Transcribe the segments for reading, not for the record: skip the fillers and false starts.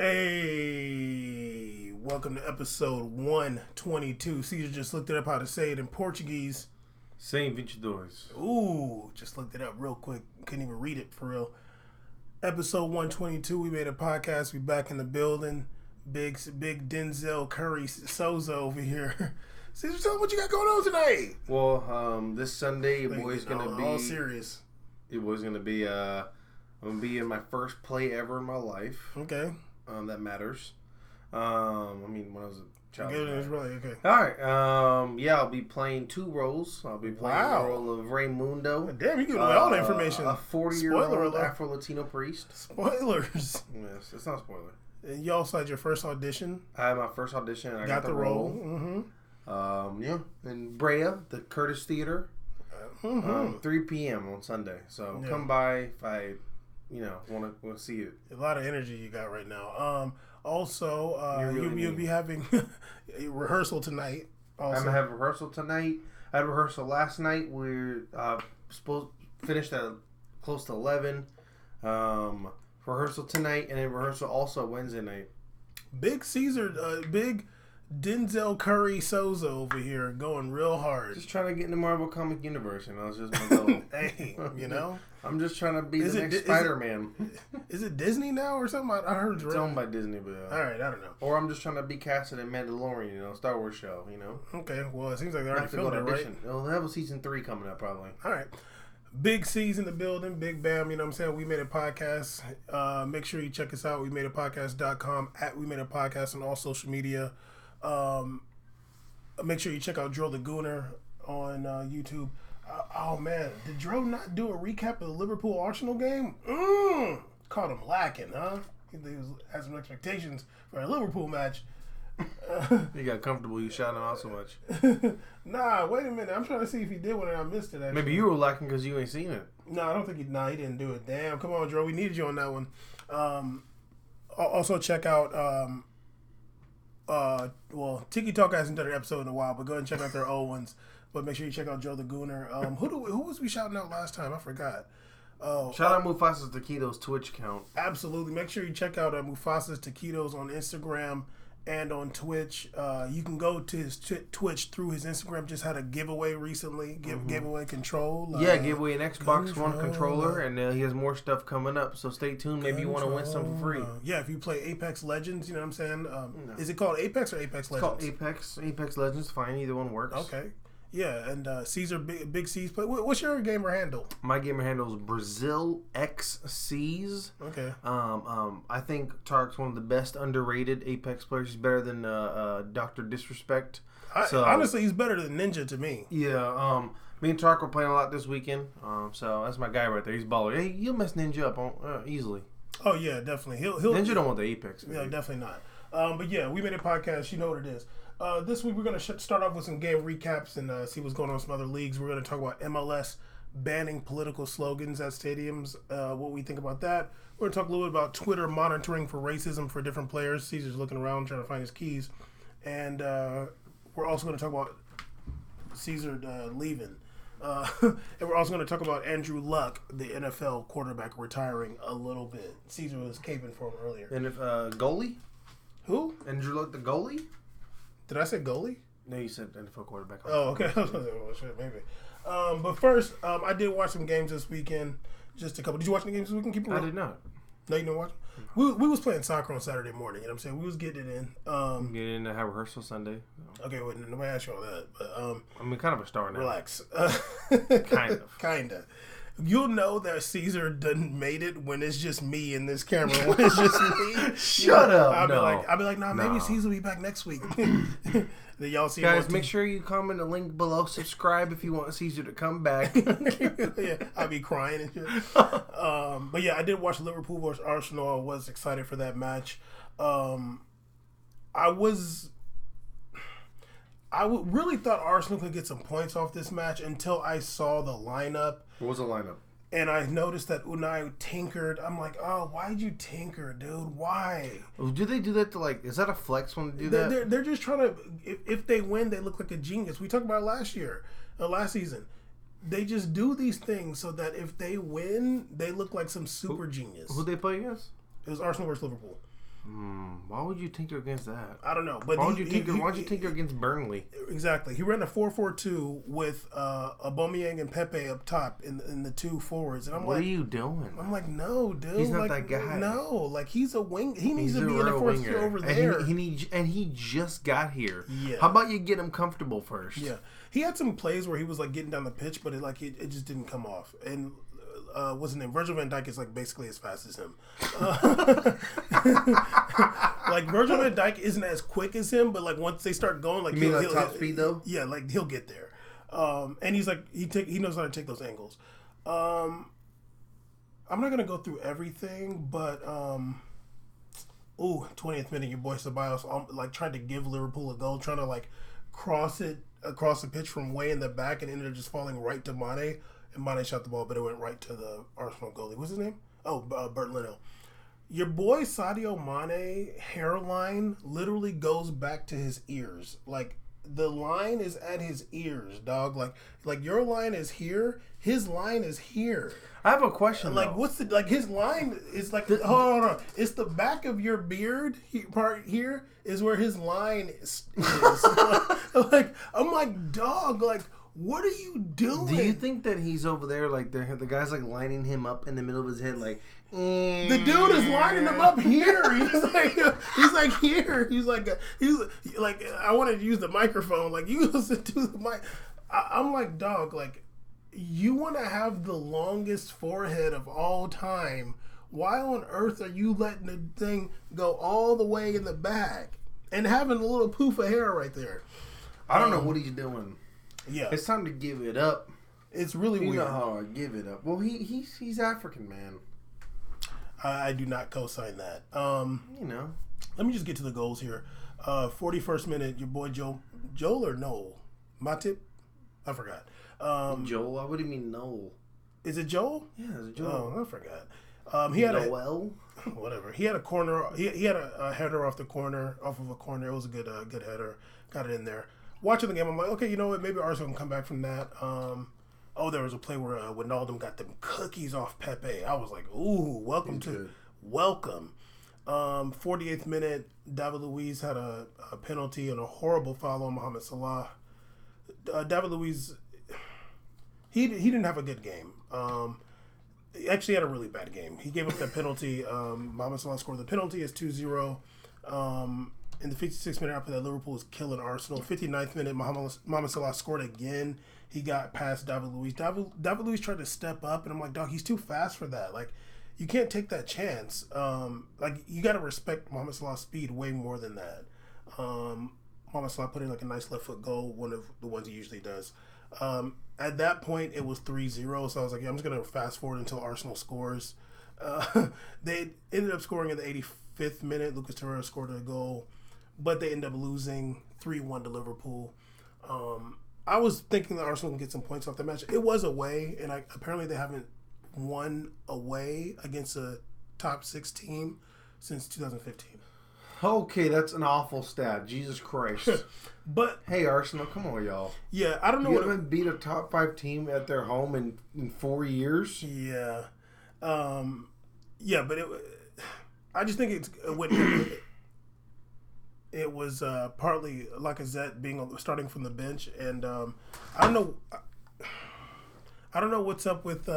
Hey, welcome to episode 122. Caesar just looked it up how to say it in Portuguese. Sem 22. Ooh, just looked it up real quick. Couldn't even read it for real. Episode 122, we made a podcast. We back in the building. Big Denzel Curry Sozo over here. Caesar, tell me what you got going on tonight. Well, this Sunday, your boy's gonna be all serious. Your boy's gonna be I'm gonna be in my first play ever in my life. Okay. That matters. I mean, when I was a child. Really okay. All right. I'll be playing two roles. I'll be playing the role of Raymundo. Damn, you giving away all the information. A 40-year-old Afro-Latino priest. Spoilers. Yes, it's not a spoiler. And you also had your first audition. I had my first audition. And I got the role. Mm-hmm. In Brea, the Curtis Theater. 3 p.m. on Sunday. So come by if I, want to see it. A lot of energy you got right now. Also, you'll be having a rehearsal tonight. Also. I'm gonna have rehearsal tonight. I had rehearsal last night. We're supposed finished at close to 11. Rehearsal tonight, and then rehearsal also Wednesday night. Big Caesar, big Denzel Curry Sozo over here going real hard. Just trying to get in the Marvel comic universe, It's just my goal. Hey, I'm just trying to be the next Spider-Man. Is it Disney now or something? I heard it's owned by Disney, but all right, I don't know. Or I'm just trying to be casted in Mandalorian, Star Wars show, Okay, well, it seems like they already filmed it, right? They'll have a season 3 coming up probably. All right. Big C's in the building, Big Bam, you know what I'm saying? We Made a Podcast. Make sure you check us out, WeMadeAPodcast.com, at We Made a Podcast on all social media. Make sure you check out Dro the Gooner on YouTube. Oh man, did Dro not do a recap of the Liverpool Arsenal game? Caught him lacking, huh? He had some expectations for a Liverpool match. You got comfortable, you shouted him out so much. Nah, wait a minute. I'm trying to see if he did one and I missed it. Actually. Maybe you were lacking because you ain't seen it. No, I don't think he didn't do it. Damn, come on, Dro. We needed you on that one. Also check out Tiki Talk hasn't done an episode in a while, but go ahead and check out their old ones. But make sure you check out Joe the Gooner. Who was we shouting out last time? I forgot. Shout out Mufasa's Taquitos Twitch account. Absolutely. Make sure you check out Mufasa's Taquitos on Instagram and on Twitch. You can go to his Twitch through his Instagram. Just had a giveaway recently. Giveaway control. Gave away an Xbox One controller, and he has more stuff coming up. So stay tuned. Maybe you want to win some for free. Yeah, if you play Apex Legends, you know what I'm saying? Is it called Apex or Apex Legends? It's called Apex. Apex Legends, fine. Either one works. Okay. Yeah, and Caesar, Big C's play. What's your gamer handle? My gamer handle is Brazil XC's. Okay. I think Tark's one of the best underrated Apex players. He's better than Dr. Disrespect. Honestly, he's better than Ninja to me. Yeah. Me and Tark were playing a lot this weekend. So that's my guy right there. He's baller. Hey, you'll mess Ninja up easily. Oh yeah, definitely. He'll Ninja don't want the Apex. Yeah, definitely not. But yeah, We Made a Podcast. You know what it is. This week we're going to start off with some game recaps and see what's going on in some other leagues. We're going to talk about MLS banning political slogans at stadiums, what we think about that. We're going to talk a little bit about Twitter monitoring for racism for different players. Caesar's looking around trying to find his keys. And we're also going to talk about Caesar leaving. And we're also going to talk about Andrew Luck, the NFL quarterback, retiring a little bit. Caesar was caping for him earlier. And if goalie? Who? Andrew Luck, the goalie? Did I say goalie? No, you said NFL quarterback. Oh, okay. Well, shit, maybe. But first, I did watch some games this weekend. Just a couple. Did you watch any games this weekend? I did not. No, you didn't watch? We was playing soccer on Saturday morning. You know what I'm saying? We was getting it in. Getting in to have rehearsal Sunday. Okay, well, nobody asked you all that. But, kind of a star now. Relax. Kind of. You'll know that Caesar done made it when it's just me in this camera. When it's just me. Shut up. I'll be like, maybe Caesar will be back next week. Then y'all see. Guys, make sure you comment the link below. Subscribe if you want Caesar to come back. Yeah, I'll be crying and shit. But yeah, I did watch Liverpool versus Arsenal. I was excited for that match. I really thought Arsenal could get some points off this match until I saw the lineup. What was the lineup? And I noticed that Unai tinkered. I'm like, oh, why'd you tinker, dude? Why? Do they do that to is that a flex when they do that? They're just trying to, if they win, they look like a genius. We talked about it last season. They just do these things so that if they win, they look like some super genius. Who they play against? It was Arsenal versus Liverpool. Why would you tinker against that? I don't know. But why would you tinker against Burnley? Exactly. He ran a 4-4-2 with Aubameyang and Pepe up top in the two forwards. And what are you doing? I'm like, no, dude. He's not that guy. No, like he's a wing. He needs to be in the first two over there. And he just got here. Yeah. How about you get him comfortable first? Yeah. He had some plays where he was like getting down the pitch, but it just didn't come off. And what's his name? Virgil van Dijk is like basically as fast as him. Like Virgil van Dijk isn't as quick as him, but like once they start going, like you mean like top speed though? Yeah, like he'll get there. And he's like he knows how to take those angles. I'm not gonna go through everything, but 20th minute, your boy Ceballos like tried to give Liverpool a goal, trying to like cross it across the pitch from way in the back, and ended up just falling right to Mane. And Mane shot the ball, but it went right to the Arsenal goalie. What's his name? Bert Leno. Your boy Sadio Mane hairline literally goes back to his ears. Like the line is at his ears, dog. Like your line is here, his line is here. I have a question. Like what's the like his line is like hold on. It's the back of your beard part here is where his line is. Like I'm like, dog, like what are you doing? Do you think that he's over there like the guy's like lining him up in the middle of his head like the dude is lining him up here. He's like here. He's like I wanted to use the microphone. Like you listen to the mic. I'm like, dog, like you want to have the longest forehead of all time. Why on earth are you letting the thing go all the way in the back and having a little poof of hair right there? I don't know what he's doing. Yeah, it's time to give it up. It's really weird. You know how I give it up. Well, he's African, man. I do not co-sign that. You know. Let me just get to the goals here. 41st minute, your boy Joel or Noel? Matip? I forgot. Joel? What do you mean Noel? Is it Joel? Yeah, it's Joel. Oh, I forgot. He had Noel? Whatever. He had a corner. He had a header off of a corner. It was a good header. Got it in there. Watching the game, I'm like, okay, you know what? Maybe Arsenal can come back from that. There was a play where Wijnaldum got them cookies off Pepe. I was like, ooh, welcome. 48th minute, David Luiz had a penalty and a horrible foul on Mohamed Salah. David Luiz, he didn't have a good game. He actually had a really bad game. He gave up that penalty. Mohamed Salah scored the penalty. It's 2-0. In the 56th minute after that, Liverpool was killing Arsenal. 59th minute, Mohamed Salah scored again. He got past David Luiz. David Luiz tried to step up, and I'm like, dog, he's too fast for that. Like, you can't take that chance. Like, you got to respect Mohamed Salah's speed way more than that. Mohamed Salah put in like a nice left foot goal, one of the ones he usually does. At that point, it was 3-0, so I was like, yeah, I'm just going to fast forward until Arsenal scores. They ended up scoring in the 85th minute. Lucas Torreira scored a goal, but they ended up losing 3-1 to Liverpool. I was thinking that Arsenal can get some points off the match. It was away, and apparently they haven't won away against a top 6 team since 2015. Okay, that's an awful stat. Jesus Christ. But hey, Arsenal, come on, y'all. Yeah, I don't know. You haven't beat a top 5 team at their home in 4 years? Yeah. Yeah, but I just think it was partly Lacazette starting from the bench, and I don't know what's up with.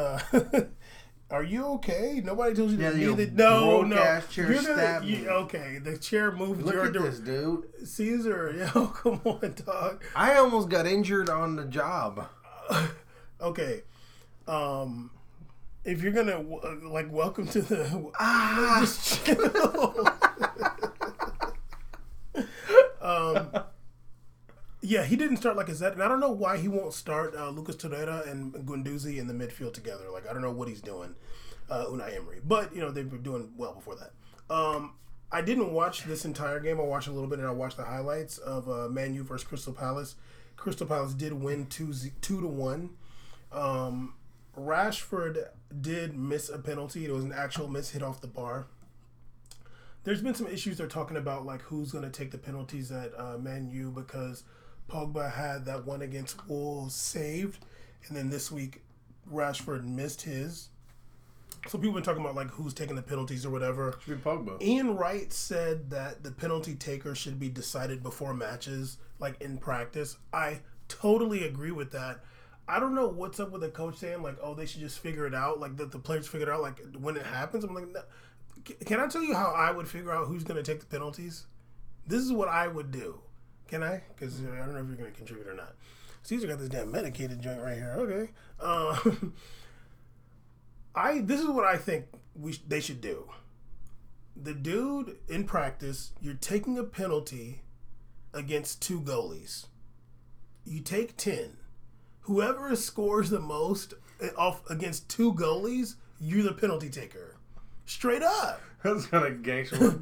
Are you okay? Nobody told you to be the no. Chair stabbed me. Okay, the chair moved. Look at this, dude. Caesar, yo, come on, dog. I almost got injured on the job. Okay, if you're gonna welcome to the just chill. Yeah, he didn't start Lacazette, and I don't know why he won't start Lucas Torreira and Guendouzi in the midfield together. Like, I don't know what he's doing, Unai Emery. But, they were doing well before that. I didn't watch this entire game. I watched a little bit, and I watched the highlights of Man U versus Crystal Palace. Crystal Palace did win 2-1. Rashford did miss a penalty. It was an actual miss hit off the bar. There's been some issues they're talking about, like who's going to take the penalties at Man U, because Pogba had that one against Wolves saved, and then this week Rashford missed his. So people been talking about like who's taking the penalties or whatever. Should be Pogba. Ian Wright said that the penalty taker should be decided before matches, like in practice. I totally agree with that. I don't know what's up with the coach saying like, oh, they should just figure it out, like that the players figure it out, like when it happens. I'm like, no. Can I tell you how I would figure out who's going to take the penalties? This is what I would do. Can I? Because I don't know if you're going to contribute or not. Caesar got this damn medicated joint right here. Okay. This is what I think they should do. The dude in practice, you're taking a penalty against 2 goalies. You take 10. Whoever scores the most off against 2 goalies, you're the penalty taker. Straight up. That's kind of gangster.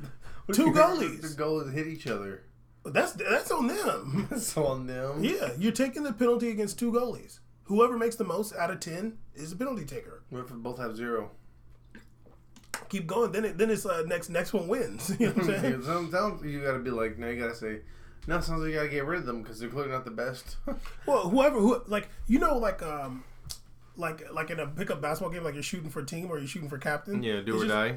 2 goalies. The goalies hit each other. That's on them. That's on them. Yeah, you're taking the penalty against 2 goalies. Whoever makes the most out of 10 is a penalty taker. What if we both have 0? Keep going. Then it's next one wins. You know what I'm saying? Sometimes you got to be like, now you got to say, no, sometimes you got to get rid of them because they're clearly not the best. Well, like in a pickup basketball game, like you're shooting for team or you're shooting for captain. Yeah, do or die.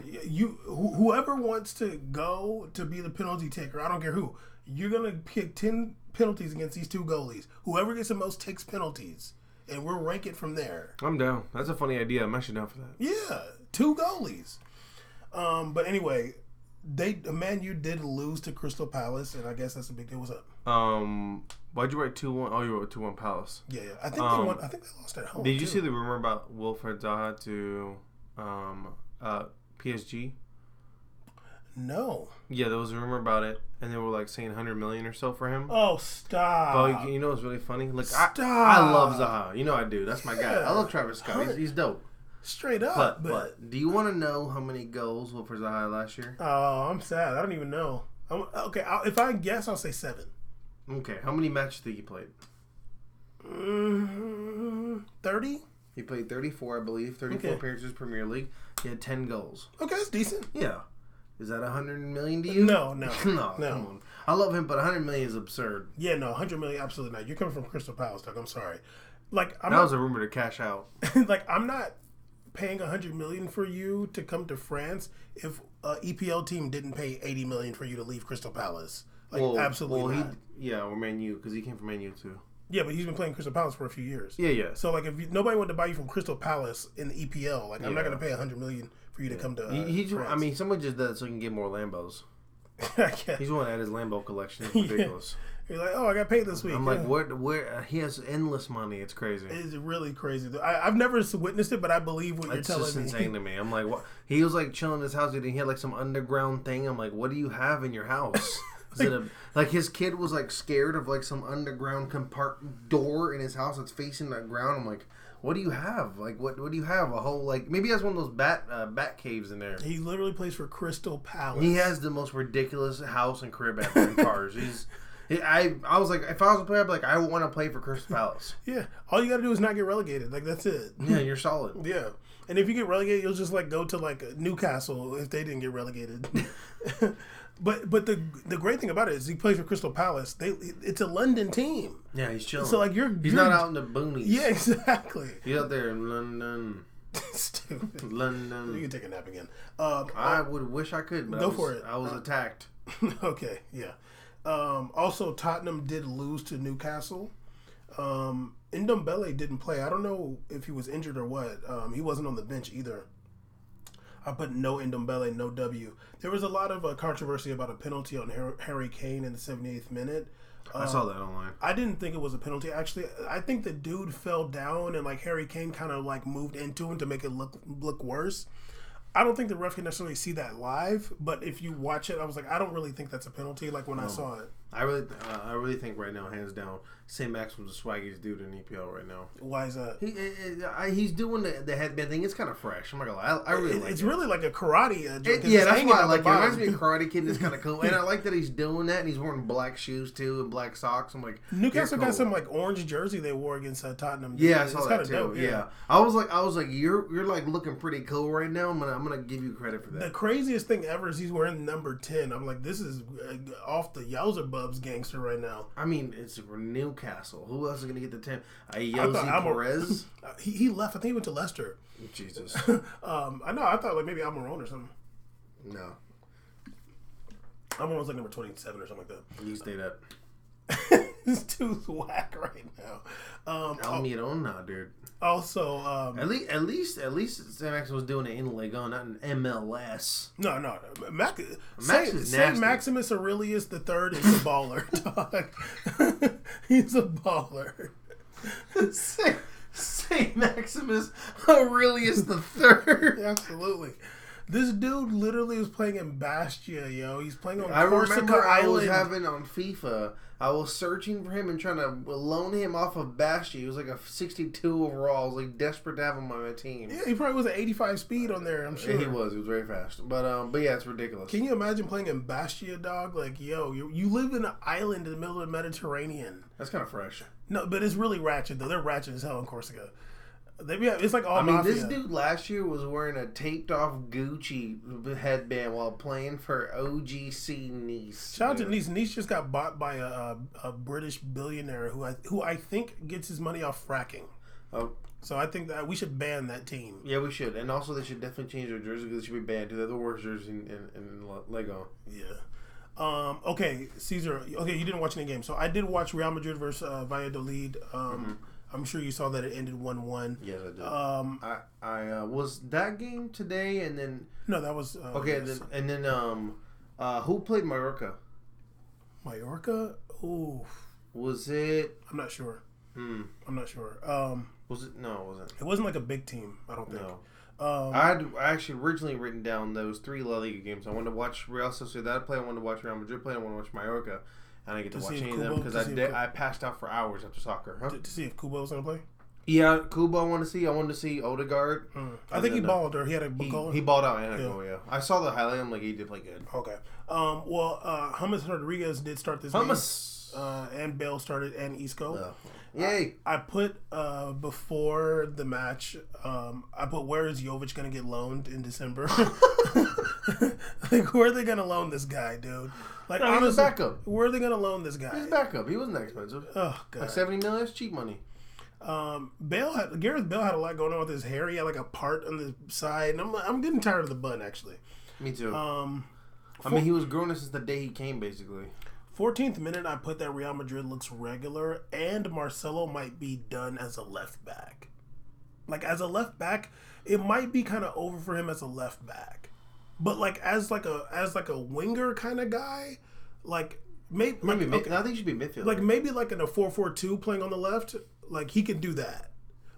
Whoever wants to go to be the penalty taker, I don't care who, you're gonna pick 10 penalties against these 2 goalies. Whoever gets the most takes penalties, and we'll rank it from there. I'm down. That's a funny idea. I'm actually down for that. Yeah, 2 goalies. But anyway, Man U did lose to Crystal Palace, and I guess that's a big deal. What's up? Why'd you write 2-1? Oh, you wrote 2-1 Palace. Yeah. I think they won. I think they lost at home. Did you see the rumor about Wilfred Zaha to PSG? No. Yeah, there was a rumor about it, and they were like saying 100 million or so for him. Oh, stop! But you know what's really funny? Like stop. I love Zaha. You know I do. That's my guy. I love Travis Scott. He's dope. Straight up. But do you want to know how many goals Wilfred Zaha had last year? Oh, I'm sad. I don't even know. Okay, if I guess, I'll say 7. Okay, how many matches do you think he played? 30? He played 34, I believe. 34 appearances Premier League. He had 10 goals. Okay, that's decent. Yeah. Is that 100 million to you? No. No, come on. I love him, but 100 million is absurd. Yeah, no, 100 million, absolutely not. You're coming from Crystal Palace, Doug. I'm sorry. That was a rumor to cash out. Like, I'm not paying 100 million for you to come to France if an EPL team didn't pay 80 million for you to leave Crystal Palace. Like, absolutely not. Or Man U, because he came from Man U too. Yeah, but he's been playing Crystal Palace for a few years. Yeah. So, like, if nobody wanted to buy you from Crystal Palace in the EPL, like, I'm not going to pay 100 million for you to come to France. I mean, someone just does it so he can get more Lambos. He's going to add his Lambo collection. It's ridiculous. You're like, oh, I got paid this week. I'm like, where he has endless money. It's crazy. It's really crazy. I've never witnessed it, but I believe what you're telling me. It's just insane to me. I'm like, what? He was like chilling in his house, and he had like some underground thing. I'm like, what do you have in your house? Is it like his kid was like scared of like some underground compartment door in his house that's facing the ground. I'm like, what do you have? Like, what do you have? A whole, like, maybe he has one of those bat caves in there. He literally plays for Crystal Palace. He has the most ridiculous house and crib out there in cars. I was like, if I was a player, I'd be like, I want to play for Crystal Palace. Yeah. All you got to do is not get relegated. Like, that's it. Yeah, you're solid. Yeah. And if you get relegated, you'll just, like, go to, like, Newcastle if they didn't get relegated. But the great thing about it is he plays for Crystal Palace. It's a London team. Yeah, he's chilling. So, like, he's not out in the boonies. Yeah, exactly. He's out there in London. Stupid. London. You can take a nap again. I would wish I could, but for it. I was attacked. Okay, yeah. Also, Tottenham did lose to Newcastle. Ndombele didn't play. I don't know if he was injured or what. He wasn't on the bench either. I put no Ndombele, no W. There was a lot of controversy about a penalty on Harry Kane in the 78th minute. I saw that online. I didn't think it was a penalty. Actually, I think the dude fell down and like Harry Kane kind of like moved into him to make it look worse. I don't think the ref can necessarily see that live, but if you watch it, I was like, I don't really think that's a penalty. Like when I saw it, I really think right now, hands down, St. Maxim's the swaggiest dude in EPL right now. Why is that? He's doing the headband thing. It's kind of fresh. I'm not gonna lie. I really like it. It's really like a karate. Yeah, that's why I like it. It reminds me of Karate Kid. It's kind of cool, and I like that he's doing that. And he's wearing black shoes too and black socks. I'm like, Newcastle got some like orange jersey they wore against Tottenham. Yeah, I saw that too. Dope, yeah, I was like, you're like looking pretty cool right now. I'm gonna give you credit for that. The craziest thing ever is he's wearing number 10. I'm like, this is off the Yowza bug. Dubs gangster right now. I mean, it's Newcastle. Who else is going to get the 10? Ayoze Perez? He left. I think he went to Leicester. Jesus. I know. I thought like maybe Almiron or something. No. Almiron's like number 27 or something like that. You stay that. This dude's whack right now. Almiron, nah, dude. Also, at least Sam Max was doing it in Lego, not in MLS. No. Max is Saint nasty. Maximus Aurelius the Third is a baller, dog. He's a baller. Saint Maximus Aurelius the Third. Absolutely. This dude literally was playing in Bastia, yo. He's playing on I Corsica remember I was Island. having on FIFA. I was searching for him and trying to loan him off of Bastia. He was like a 62 overall. I was like desperate to have him on my team. Yeah, he probably was at 85 speed on there, I'm sure. Yeah, he was. He was very fast. But yeah, it's ridiculous. Can you imagine playing in Bastia, dog? Like, yo, you live in an island in the middle of the Mediterranean. That's kind of fresh. No, but it's really ratchet, though. They're ratchet as hell in Corsica. It's like all I mean, mafia. this dude last year was wearing a taped off Gucci headband while playing for OGC Nice. Shout out to Nice. Nice just got bought by a British billionaire who I think gets his money off fracking. Oh, So I think that we should ban that team. yeah, we should. And also, they should definitely change their jersey because they should be banned. They're the worst jersey in Lego. Yeah. Okay, Caesar. Okay, you didn't watch any games. So I did watch Real Madrid versus Valladolid. I'm sure you saw that it ended 1-1. Yes, I did. I was that game today, and then No, that was okay, yes. and then who played Mallorca? Mallorca. Ooh, Was it? I'm not sure. I'm not sure. Was it? No, it wasn't. It wasn't like a big team. I don't think. No. I had actually originally written down those 3 La Liga games. I wanted to watch Real Sociedad play. I wanted to watch Real Madrid play. I wanted to watch Mallorca. And I didn't get to watch any of them because I passed out for hours after soccer. Huh? To see if Kubo was going to play? Yeah, Kubo I wanted to see. I wanted to see Odegaard. I think he balled, or he had a goal. He balled out and a goal, yeah. I saw the highlight. I'm like, he did play good. Okay. James Rodriguez did start this game. And Bale started, and Isco. Oh. Yay. I put, before the match, I put, where is Jovic going to get loaned in December? Like, where are they going to loan this guy, dude? Like, No, honestly, he's a backup. where are they going to loan this guy? He's backup. He wasn't that expensive. Oh, God. Like $70 million, that's cheap money. Gareth Bale had a lot going on with his hair. He had like a part on the side, and I'm getting tired of the bun actually. Me too. I mean, he was growing since the day he came, basically. 14th minute, I put that Real Madrid looks regular, and Marcelo might be done as a left back. Like as a left back, it might be kind of over for him as a left back, but like as a winger kind of guy, like maybe okay. I think he should be midfield. Like maybe like in a 4-4-2 playing on the left, like he could do that.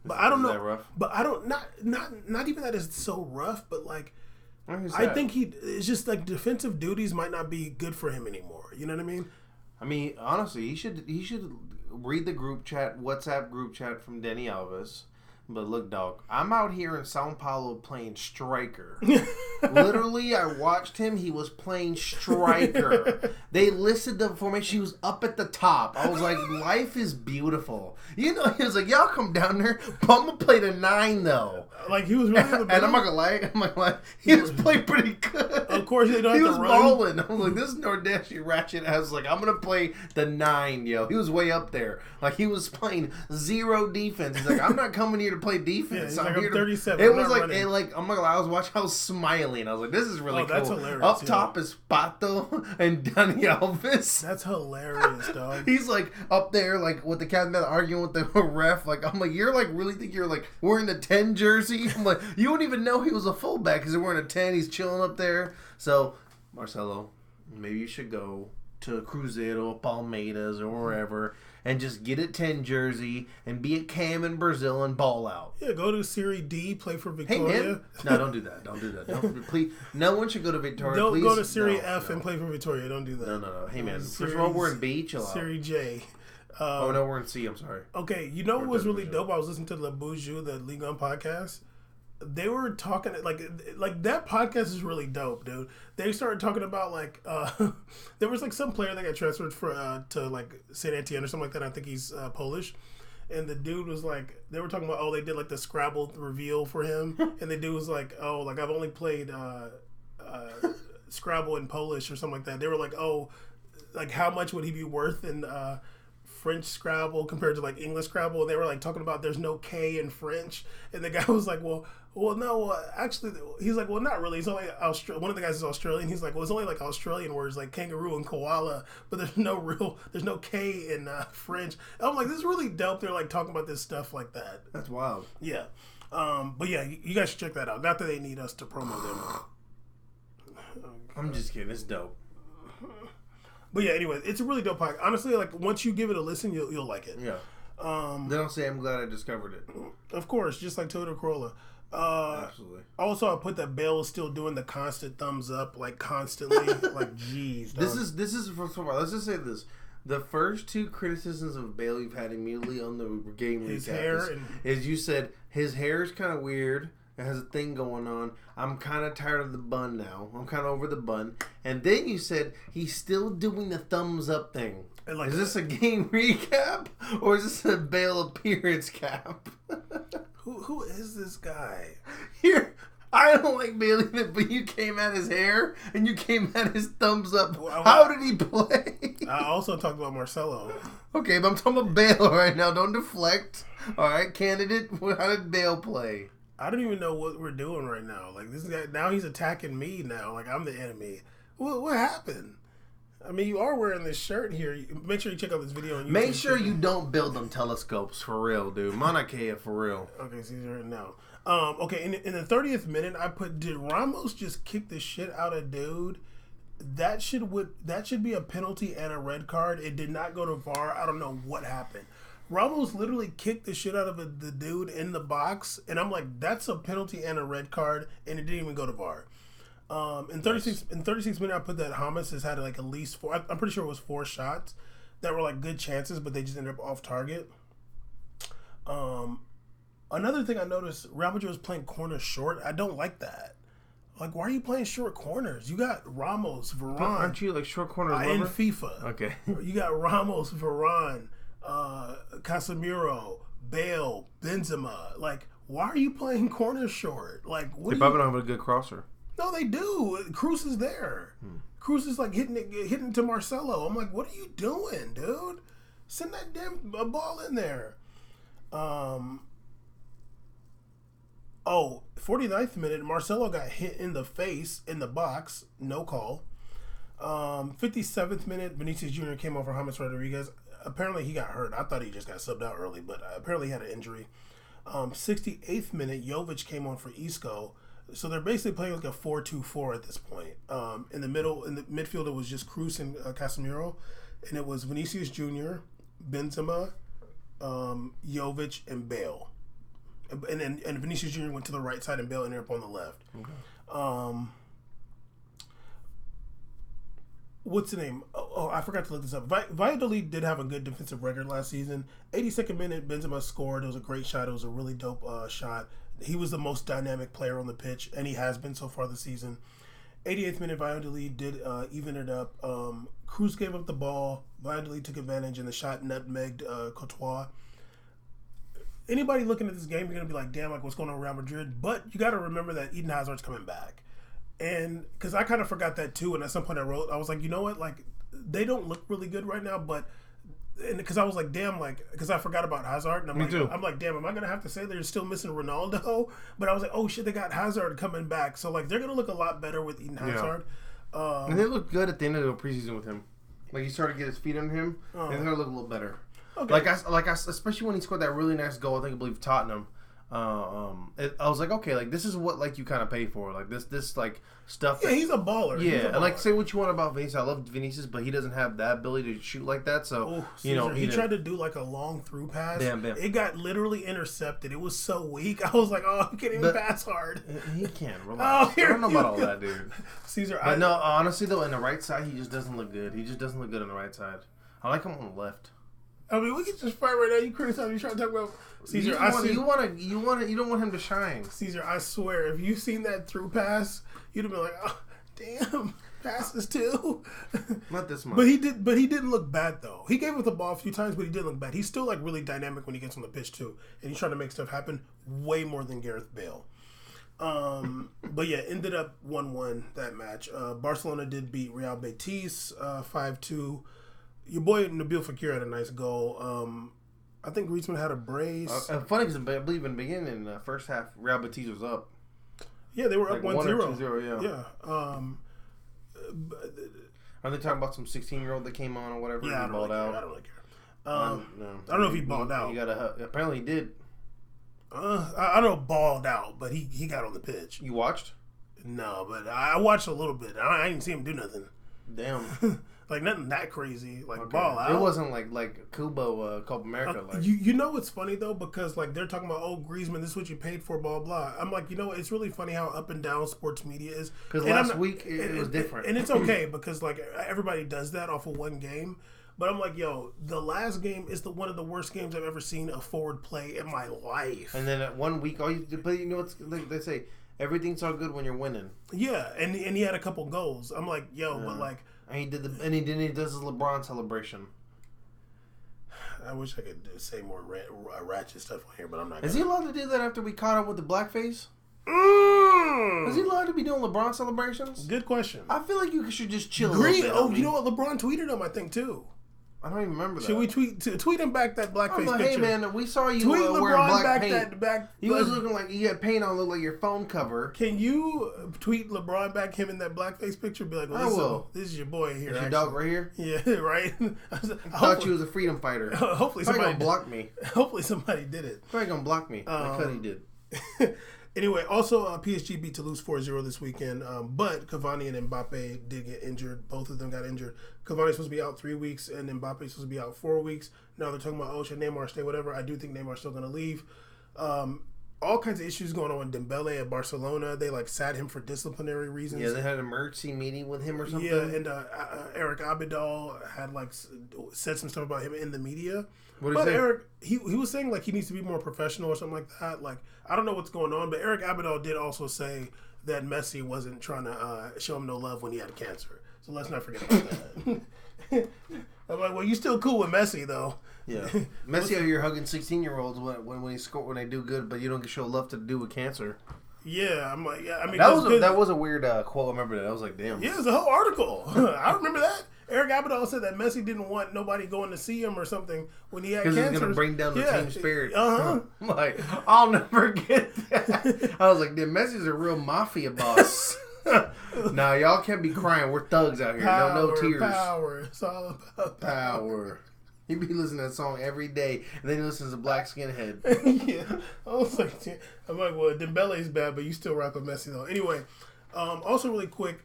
But I don't know. Is that rough? But I don't not even that is so rough, but like I think it's just like defensive duties might not be good for him anymore. You know what I mean? I mean, honestly, he should read the WhatsApp group chat from Dani Alves. But look, dog, I'm out here in Sao Paulo playing striker. Literally, I watched him. He was playing striker. They listed the formation. He was up at the top. I was like, life is beautiful. You know, he was like, y'all come down there. Bumba played a 9, though. Like, he was really in the And I'm not gonna lie. He was playing pretty good. Of course, they don't He have was to run. balling. I was like, this Nordesti Ratchet has like, I'm gonna play the 9, yo. He was way up there. Like, he was playing 0 defense. He's like, I'm not coming here to play defense. Yeah, I'm like, here I'm 37. It I'm was not like, running. I'm not gonna lie. I was smiling. I was like, this is really cool. That's hilarious. Up yeah. top is Pato and Dani Alves. That's hilarious, dog. He's like up there, like with the captain arguing with the ref. Like, I'm like, you're like really think you're like wearing the 10 jersey? I'm like, you wouldn't even know he was a fullback because he's wearing a 10. He's chilling up there. So, Marcelo, maybe you should go to Cruzeiro, Palmeiras, or wherever, and just get a 10 jersey and be at Cam in Brazil and ball out. Yeah, go to Serie D, play for Hey Victoria. man, no, don't do that. Don't do that. Don't, please, no one should go to Victoria. Don't please. go to Serie F No. and play for Victoria. Don't do that. No. Hey man, Series- first of all, we're in B. Chill out. Serie J. Oh no, we're in C. I'm sorry. Okay, you know what was really Buju. dope? I was listening to the Buju, the Ligue 1 podcast. They were talking like that podcast is really dope, dude. They started talking about like there was like some player that got transferred to like Saint Etienne or something like that. I think he's Polish, and the dude was like, they were talking about they did like the Scrabble reveal for him, and the dude was like, like I've only played Scrabble in Polish or something like that. They were like, like how much would he be worth in French Scrabble compared to like English Scrabble, and they were like talking about there's no K in French, and the guy was like, well, no, actually, he's like, well, not really. It's only one of the guys is Australian. He's like, well, it's only like Australian words like kangaroo and koala, but there's no K in French. And I'm like, this is really dope. They're like talking about this stuff like that. That's wild. Yeah, but yeah, you guys should check that out. Not that they need us to promo them. I'm just kidding. It's dope. But yeah, anyway, it's a really dope podcast. Honestly, like once you give it a listen, you'll like it. Yeah. Then I'll say I'm glad I discovered it. Of course, just like Toyota Corolla. Absolutely. Also, I put that Bale is still doing the constant thumbs up, like constantly. Like, jeez. This is first of all, let's just say this. The first two criticisms of Bale you've had immediately on the game his recap hair is you said his hair is kind of weird. It has a thing going on. I'm kind of tired of the bun now. I'm kind of over the bun. And then you said he's still doing the thumbs up thing. Like, is this a game recap or is this a Bale appearance cap? Who is this guy? Here, I don't like Bale either, but you came at his hair and you came at his thumbs up. Well, how did he play? I also talked about Marcelo. Okay, but I'm talking about Bale right now. Don't deflect. All right, candidate. How did Bale play? I don't even know what we're doing right now. Like this guy now, he's attacking me now. Like I'm the enemy. What happened? I mean, you are wearing this shirt here. Make sure you check out this video. On YouTube. Make sure you don't build them telescopes for real, dude. Mauna Kea for real. Okay, so he's right now. Okay, in the 30th minute, I put, did Ramos just kick the shit out of dude? That should be a penalty and a red card. It did not go to VAR. I don't know what happened. Ramos literally kicked the shit out of the dude in the box, and I'm like, that's a penalty and a red card, and it didn't even go to VAR. In 36 minutes, I put that Hamas has had like at least 4. I'm pretty sure it was 4 shots that were like good chances, but they just ended up off target. Another thing I noticed, Real Madrid was playing corners short. I don't like that. Like, why are you playing short corners? You got Ramos, Varane. Aren't you like short corners in FIFA? Okay. You got Ramos, Varane, Casemiro, Bale, Benzema. Like, why are you playing corners short? Like, what? They probably don't have a good crosser. No, they do. Cruz is there. Cruz is like hitting to Marcelo. I'm like, what are you doing, dude? Send that damn ball in there. 49th minute, Marcelo got hit in the face in the box. No call. 57th minute, Vinicius Jr. came over James Rodriguez. Apparently he got hurt. I thought he just got subbed out early, but apparently he had an injury. 68th minute, Jovic came on for Isco. So they're basically playing like a 4-2-4 at this point. In the midfield, it was just Cruz and Casemiro, and it was Vinicius Jr., Benzema, Jovic, and Bale. And Vinicius Jr. went to the right side, and Bale ended up on the left. Okay. What's the name? Oh, I forgot to look this up. Valladolid did have a good defensive record last season. 82nd minute, Benzema scored. It was a great shot. It was a really dope shot. He was the most dynamic player on the pitch, and he has been so far this season. 88th minute, Valladolid did even it up. Cruz gave up the ball. Valladolid took advantage, and the shot nutmegged Courtois. Anybody looking at this game, you're going to be like, damn, like what's going on with Real Madrid? But you got to remember that Eden Hazard's coming back. And because I kind of forgot that too, and at some point I was like, you know what? Like, they don't look really good right now, but... And because I was like, damn, like, because I forgot about Hazard, and I'm like, damn, am I gonna have to say they're still missing Ronaldo? But I was like, oh shit, they got Hazard coming back, so like they're gonna look a lot better with Eden Hazard. Yeah. And they looked good at the end of the preseason with him. Like he started to get his feet on him, and they're gonna look a little better. Okay. Like I, especially when he scored that really nice goal, I believe Tottenham. I was like, okay, like this is what like you kind of pay for, like this like stuff. Yeah, he's a baller. Yeah, and like say what you want about Vinicius, I love Vinicius, but he doesn't have that ability to shoot like that. So he tried to do like a long through pass. Damn. It got literally intercepted. It was so weak. I was like, oh, he can't even pass hard. He can't. Relax. I don't know about all that, dude. Caesar, but no, honestly though, in the right side, he just doesn't look good. He just doesn't look good on the right side. I like him on the left. I mean, we can just fight right now. You criticize me, trying to talk about Caesar. You don't want him to shine. Caesar, I swear, if you seen that through pass, you'd have been like, oh, damn, passes too. Not this much. But he didn't look bad though. He gave up the ball a few times, but he didn't look bad. He's still like really dynamic when he gets on the pitch too, and he's trying to make stuff happen way more than Gareth Bale. But yeah, ended up 1-1 that match. Barcelona did beat Real Betis 5-2. Your boy Nabil Fekir had a nice goal. I think Griezmann had a brace. Funny because I believe in the beginning, in the first half, Real Betis was up. Yeah, they were up 1-0. 2-0, yeah. Are they talking about some 16-year-old that came on or whatever? Yeah, I don't really care. I don't really care. I don't know if he balled out. Apparently he did. I don't know balled out, but he got on the pitch. You watched? No, but I watched a little bit. I didn't see him do nothing. Damn. Like nothing that crazy. Like ball out. It wasn't like Kubo Copa America. You know what's funny though, because like they're talking about, oh, Griezmann, this is what you paid for, blah blah. I'm like, you know, it's really funny how up and down sports media is. Because last week it was different, and it's okay because like everybody does that off of one game. But I'm like, yo, the last game is one of the worst games I've ever seen a forward play in my life. And then at 1 week, all you do, but you know what's like they say, everything's all good when you're winning. Yeah, and he had a couple goals. I'm like, yo, but like. And he does his LeBron celebration. I wish I could say more ratchet stuff on here, but I'm not. Is he allowed to do that after we caught him with the blackface? Is he allowed to be doing LeBron celebrations? Good question. I feel like you should just chill. You know what? LeBron tweeted him, I think, too. I don't even remember that. Should we tweet him back that blackface picture? Hey man, we saw you tweet wearing LeBron black paint. Back. He was looking like he had paint on, look like your phone cover. Can you tweet LeBron back him in that blackface picture? Be like, well, this is your boy here. Is your dog right here? Yeah, right. I thought you was a freedom fighter. Hopefully somebody gonna block me. Hopefully somebody did it. Probably gonna block me. Like Cuddy did. Anyway, also PSG beat Toulouse 4-0 this weekend, but Cavani and Mbappe did get injured. Both of them got injured. Cavani's supposed to be out 3 weeks, and Mbappe's supposed to be out 4 weeks. Now they're talking about, oh, should Neymar stay, whatever. I do think Neymar's still going to leave. All kinds of issues going on with Dembele at Barcelona. They, sat him for disciplinary reasons. Yeah, they had an emergency meeting with him or something. Yeah, and Eric Abidal had, said some stuff about him in the media. What did he say? Eric, he was saying, he needs to be more professional or something like that. I don't know what's going on, but Eric Abidal did also say that Messi wasn't trying to show him no love when he had cancer. So let's not forget about that. I'm like, well, you still cool with Messi, though. Yeah. Messi out here hugging 16-year-olds when they do good, but you don't show love to do with cancer. Yeah, I'm like, yeah, I mean, that was a weird quote. I remember that. I was like, damn. Yeah, it was a whole article. I remember that. Eric Abidal said that Messi didn't want nobody going to see him or something when he had cancer. Because he's going to bring down the team spirit. Uh-huh. Like, I'll never get that. I was like, damn, Messi's a real mafia boss. Nah, y'all can't be crying. We're thugs out here. No tears. Power. It's all about power. He be listening to that song every day, and then he listens to Black Skinhead. Yeah. I'm like, well, Dembele's bad, but you still rock with Messi, though. Anyway, also really quick,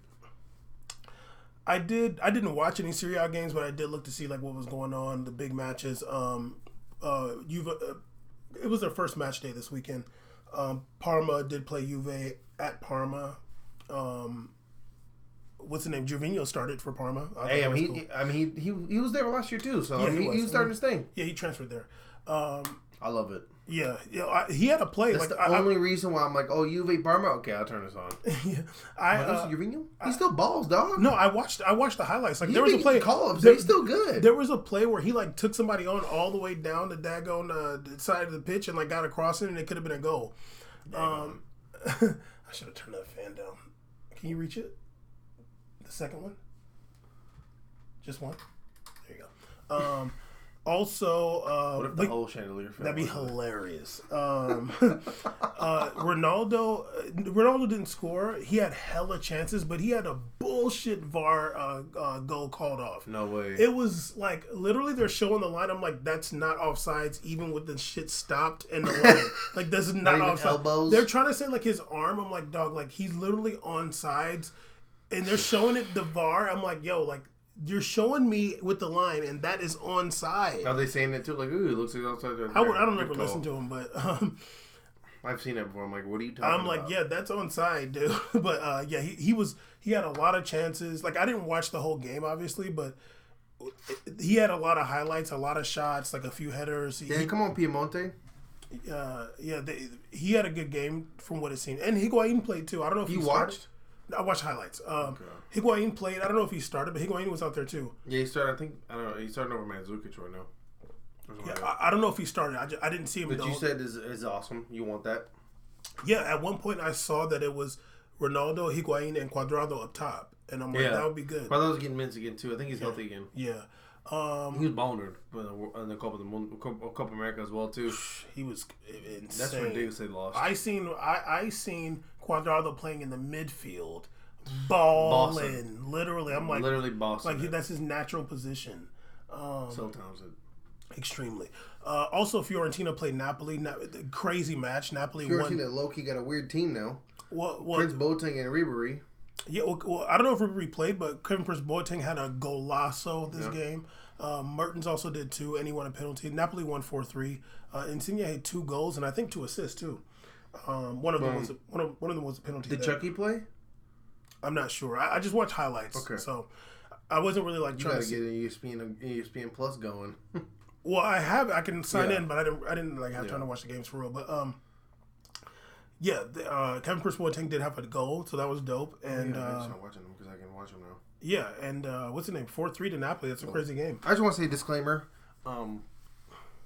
I didn't watch any Serie A games, but I did look to see what was going on, the big matches. It was their first match day this weekend. Parma did play Juve at Parma. What's the name? Gervinho started for Parma. He was there last year too, so yeah, he was starting his thing. Yeah, he transferred there. I love it. Yeah, he had a play. That's the only reason why I'm like, oh, Juve Parma. Okay, I'll turn this on. Yeah, Gervinho. He still balls, dog. No, I watched the highlights. There was a play. He's still good. There was a play where he took somebody on all the way down the daggone side of the pitch and got across it, and it could have been a goal. I should have turned that fan down. Can you reach it? The second one? Just one? There you go. Also, what if the whole chandelier fell? That'd be hilarious. Ronaldo didn't score. He had hella chances, but he had a bullshit VAR goal called off. No way. It was literally they're showing the line. I'm like, that's not offsides, even with the shit stopped and the line. This is not offsides. Elbows. They're trying to say his arm. I'm like, dog, he's literally on sides, and they're showing it the VAR. I'm like, yo, you're showing me with the line, and that is onside. Are they saying that too? Ooh, it looks like outside. I don't ever listen to him, but I've seen it before. I'm like, what are you talking about? I'm like, yeah, that's onside, dude. But yeah, he had a lot of chances. I didn't watch the whole game, obviously, but he had a lot of highlights, a lot of shots, a few headers. Come on, Piemonte. He had a good game from what it seemed, and Higuain played too. I don't know if he watched. I watched highlights. Higuain played. I don't know if he started, but Higuain was out there too. Yeah, he started. I don't know. He's starting over Mandzukic right now. Yeah, I don't know if he started. I didn't see him. But you said is awesome. You want that? Yeah, at one point I saw that it was Ronaldo, Higuain, and Cuadrado up top, and I'm like, that would be good. Cuadrado's getting minutes again too. I think he's healthy again. Yeah. He was balling in the Copa America as well too. He was insane. That's ridiculous. They lost. I seen Cuadrado playing in the midfield, balling. Literally, I'm like, bossing. Like that's his natural position. So talented. Extremely. Also, Fiorentina played Napoli. Crazy match. Napoli won. Fiorentina low-key got a weird team now. What? Prince Boateng and Ribery. Yeah, well, I don't know if Ribery played, but Kevin Prince Boateng had a golazo this game. Mertens also did too, and he won a penalty. Napoli won 4-3. Insigne had 2 goals and I think 2 assists too. One of them was a penalty. Did Chucky play? I'm not sure. I just watched highlights. Okay. So I wasn't really like trying to get an ESPN Plus going. Well, I can sign in, but I didn't like have time to watch the games for real. But Kevin Prince Boateng did have a goal, so that was dope. And I just started watching them because I can watch them now. Yeah, and what's the name? 4-3 to Napoli. That's a crazy game. I just want to say a disclaimer.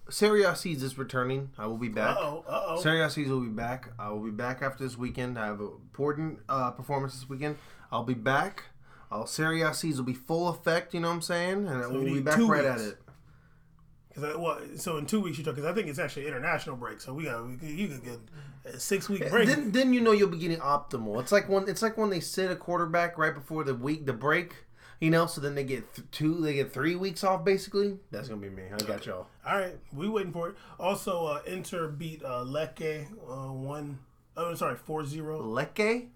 Serie A is returning. I will be back. Serie A will be back. I will be back after this weekend. I have an important performance this weekend. I'll be back. Serie A will be full effect, you know what I'm saying? And we'll be back right at it. So in 2 weeks because I think it's actually international break. So you could get a 6-week break. Then you'll be getting optimal. It's like when they sit a quarterback right before the break. You know, so then they get 3 weeks off basically. That's gonna be me. I got y'all. All right, we waiting for it. Also, Inter beat Lecce 4-0. Lecce.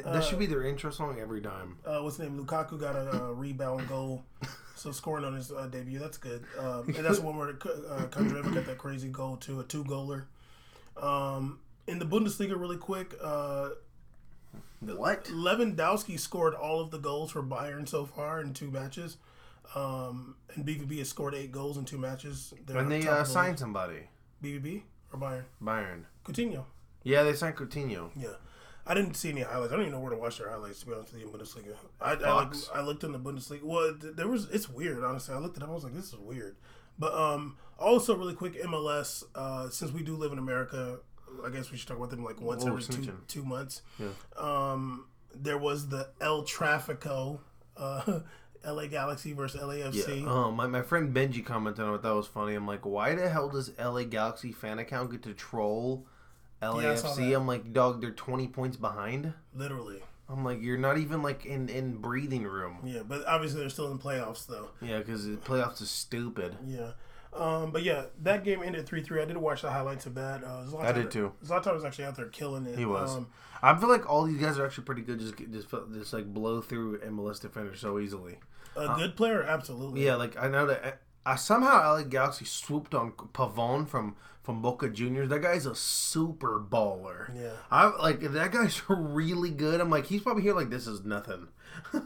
That should be their intro song every time. What's the name? Lukaku got a rebound goal, so scoring on his debut. That's good. And that's the one where Kondreva got that crazy goal too, a 2-goaler. In the Bundesliga, really quick. What? Lewandowski scored all of the goals for Bayern so far in 2 matches. And BVB has scored 8 goals in 2 matches. And they signed somebody. BVB or Bayern? Bayern. Coutinho. Yeah, they signed Coutinho. Yeah. I didn't see any highlights. I don't even know where to watch their highlights, to be honest with you, in Bundesliga. I looked in the Bundesliga. Well, it's weird, honestly. I looked at it, I was like, this is weird. But also, really quick, MLS, since we do live in America, I guess we should talk about them like once every 2 months. Yeah. There was the El Trafico, LA Galaxy versus LAFC. Yeah. My friend Benji commented on it. That was funny. I'm like, why the hell does LA Galaxy fan account get to troll LAFC? Yeah, I'm like, dog, they're 20 points behind. Literally. I'm like, you're not even like in breathing room. Yeah, but obviously they're still in playoffs though. Yeah, because the playoffs is stupid. Yeah. But yeah, that game ended 3-3. I did watch the highlights of that. I did too. Zlatan was actually out there killing it. He was. I feel like all these guys are actually pretty good. Just like blow through MLS defenders so easily. A good player, absolutely. Yeah, like I know that. Somehow LA Galaxy swooped on Pavon from Boca Juniors. That guy's a super baller. Yeah. That guy's really good. I'm like, he's probably here like this is nothing.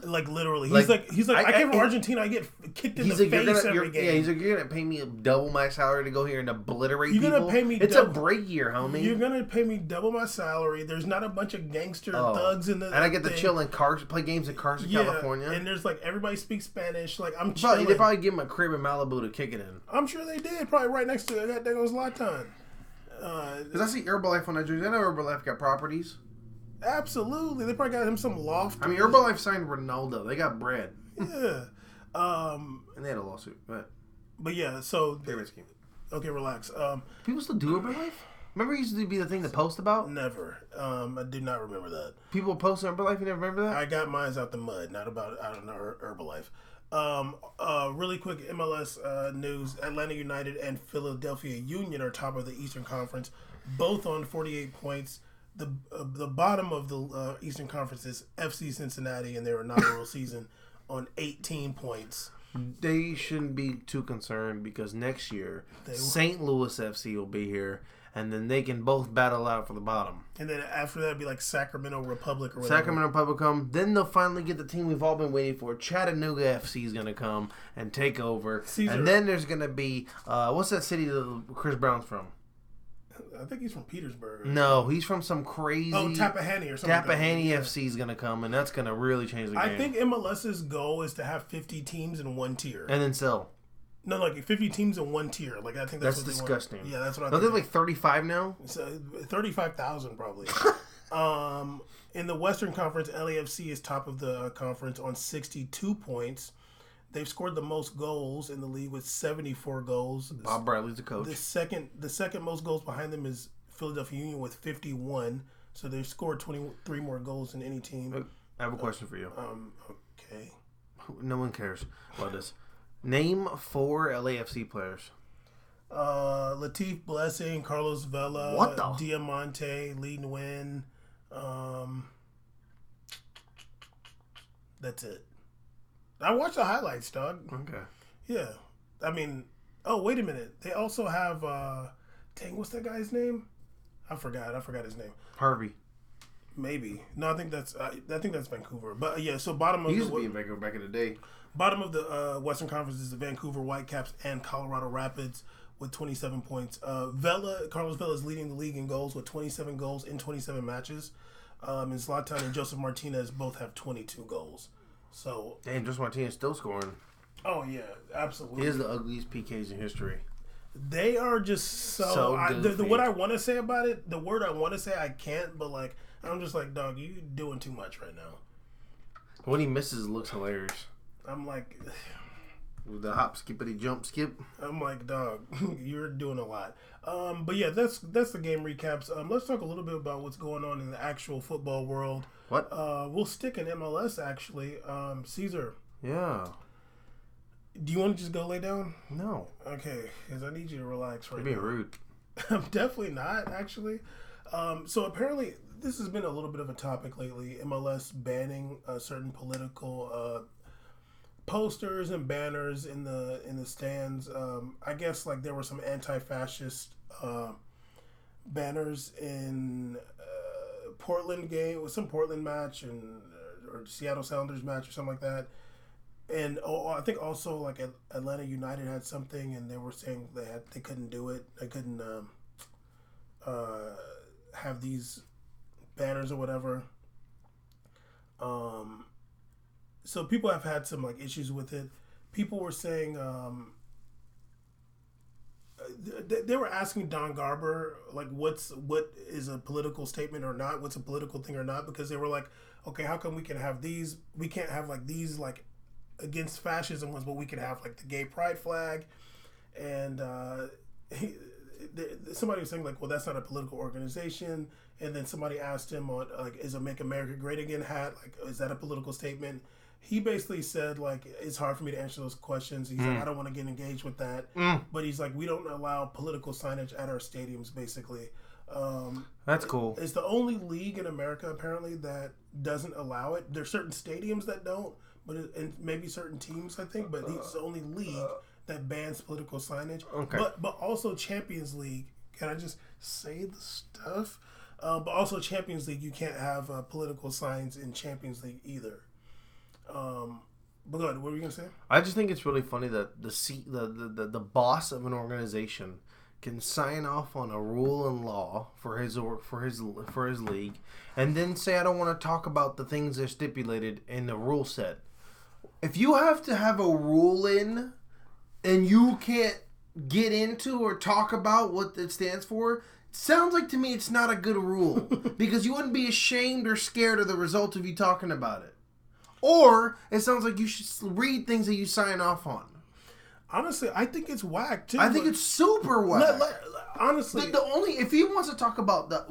Like literally, he's like I came from Argentina. I get kicked in the face every game. Yeah, he's like, you're gonna pay me double my salary to go here and obliterate people. You're gonna pay me. It's a break year, homie. You're gonna pay me double my salary. There's not a bunch of gangster thugs in the. And I get to chill in cars, play games in Carson, California. And there's like everybody speaks Spanish. Like I'm chilling. They probably give him a crib in Malibu to kick it in. I'm sure they did. Probably right next to that. That goes Zlatan. Because I see Herbalife on that jersey. I know Herbalife got properties. Absolutely. They probably got him some loft. I mean, Herbalife signed Ronaldo. They got bread. Yeah. And they had a lawsuit. But yeah, so... They risky. Okay, relax. People still do Herbalife? Remember it used to be the thing to post about? Never. I do not remember that. People post Herbalife? You never remember that? I got mine out the mud, not about out of Herbalife. Really quick MLS news. Atlanta United and Philadelphia Union are top of the Eastern Conference, both on 48 points. The bottom of the Eastern Conference is FC Cincinnati in their inaugural season on 18 points. They shouldn't be too concerned because next year St. Louis FC will be here, and then they can both battle out for the bottom. And then after that, it'd be like Sacramento Republic or whatever. Sacramento Republic come. Then they'll finally get the team we've all been waiting for. Chattanooga FC is going to come and take over. And then there's going to be, what's that city that Chris Brown's from? I think he's from Petersburg. No, he's from some crazy... Oh, Tappahannock or something. Tappahannock FC is going to come, and that's going to really change the game. I think MLS's goal is to have 50 teams in one tier. And then sell. No, like 50 teams in one tier. Like I think that's what disgusting. Yeah, that's what I think. think. Are they like 35 now? It's 35,000 probably. In the Western Conference, LAFC is top of the conference on 62 points. They've scored the most goals in the league with 74 goals. Bob Bradley's the coach. The second most goals behind them is Philadelphia Union with 51. So they've scored 23 more goals than any team. I have a question for you. Okay. No one cares about this. Name 4 LAFC players. Latif Blessing, Carlos Vela, What the? Diamante, Lee Nguyen. That's it. I watched the highlights, dog. Okay. Yeah. I mean, oh, wait a minute. They also have, what's that guy's name? I forgot his name. Harvey. Maybe. No, I think that's Vancouver. But yeah, so bottom of he used to be in Vancouver back in the day. Bottom of the Western Conference is the Vancouver Whitecaps and Colorado Rapids with 27 points. Carlos Vela is leading the league in goals with 27 goals in 27 matches. And Zlatan and Joseph Martinez both have 22 goals. So, damn, Joseph Martinez still scoring. Oh yeah, absolutely. He is the ugliest PKs in history. They are just so what I want to say about it, the word I want to say I can't, but like I'm just like, dog, you doing too much right now. When he misses, it looks hilarious. I'm like, with the hop, skippity, jump, skip. I'm like, dog, you're doing a lot. But yeah, that's the game recaps. Let's talk a little bit about what's going on in the actual football world. What? We'll stick in MLS actually. Caesar. Yeah. Do you want to just go lay down? No. Okay, because I need you to relax right now. You're being rude. I'm definitely not, actually. So apparently, this has been a little bit of a topic lately. MLS banning certain political posters and banners in the stands. I guess like there were some anti-fascist banners in Portland game, with some Portland match and or Seattle Sounders match or something like that. And I think also like Atlanta United had something, and they were saying they couldn't do it. They couldn't have these banners or whatever. So people have had some like issues with it. People were saying they were asking Don Garber like what is a political statement or not, what's a political thing or not, because they were like, okay, how come we can have these? We can't have like these like against fascism ones, but we can have like the gay pride flag. And somebody was saying like, well, that's not a political organization. And then somebody asked him on like, is a Make America Great Again hat, like, is that a political statement? He basically said like, it's hard for me to answer those questions. He's like, I don't want to get engaged with that. But he's like, we don't allow political signage at our stadiums, basically. That's cool. It's the only league in America apparently that doesn't allow it. There's certain stadiums that don't, and maybe certain teams, I think, but he's the only league that bans political signage. Okay. But also Champions League. Can I just say the stuff? But also Champions League, you can't have political signs in Champions League either. But go ahead, what were you gonna say? I just think it's really funny that the boss of an organization can sign off on a rule and law for his league, and then say, I don't want to talk about the things that are stipulated in the rule set. If you have to have a rule in, and you can't get into or talk about what it stands for, sounds like to me it's not a good rule. Because you wouldn't be ashamed or scared of the result of you talking about it. Or it sounds like you should read things that you sign off on. Honestly, I think it's whack too. I think it's super whack. Honestly, if he wants to talk about the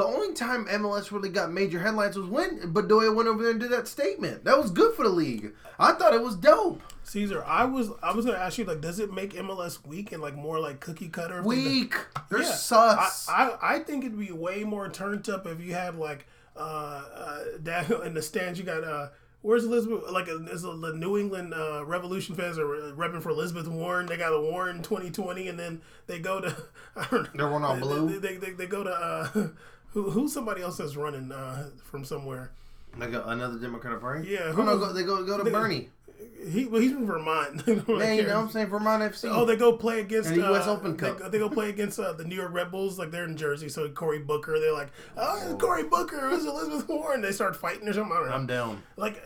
only time MLS really got major headlines was when Bedoya went over there and did that statement. That was good for the league. I thought it was dope. Caesar, I was gonna ask you, like, does it make MLS weak and like more like cookie cutter? Weak. They're sus. I think it'd be way more turned up if you had like in the stands you got where's Elizabeth? Like, is the New England Revolution fans are repping for Elizabeth Warren. They got a Warren 2020, and then they go to I don't know. They're one on blue. They go to who's somebody else that's running from somewhere. Like another Democratic Party. Yeah. They go to Bernie. He's from Vermont. Yeah, you know what I'm saying? Vermont FC. Oh, they go play against the U.S. Open Cup. They go play against the New York Red Bulls. Like, they're in Jersey, so Cory Booker. They're like, oh, Cory Booker. Who's Elizabeth Warren? They start fighting or something. I don't know. I'm down. Like,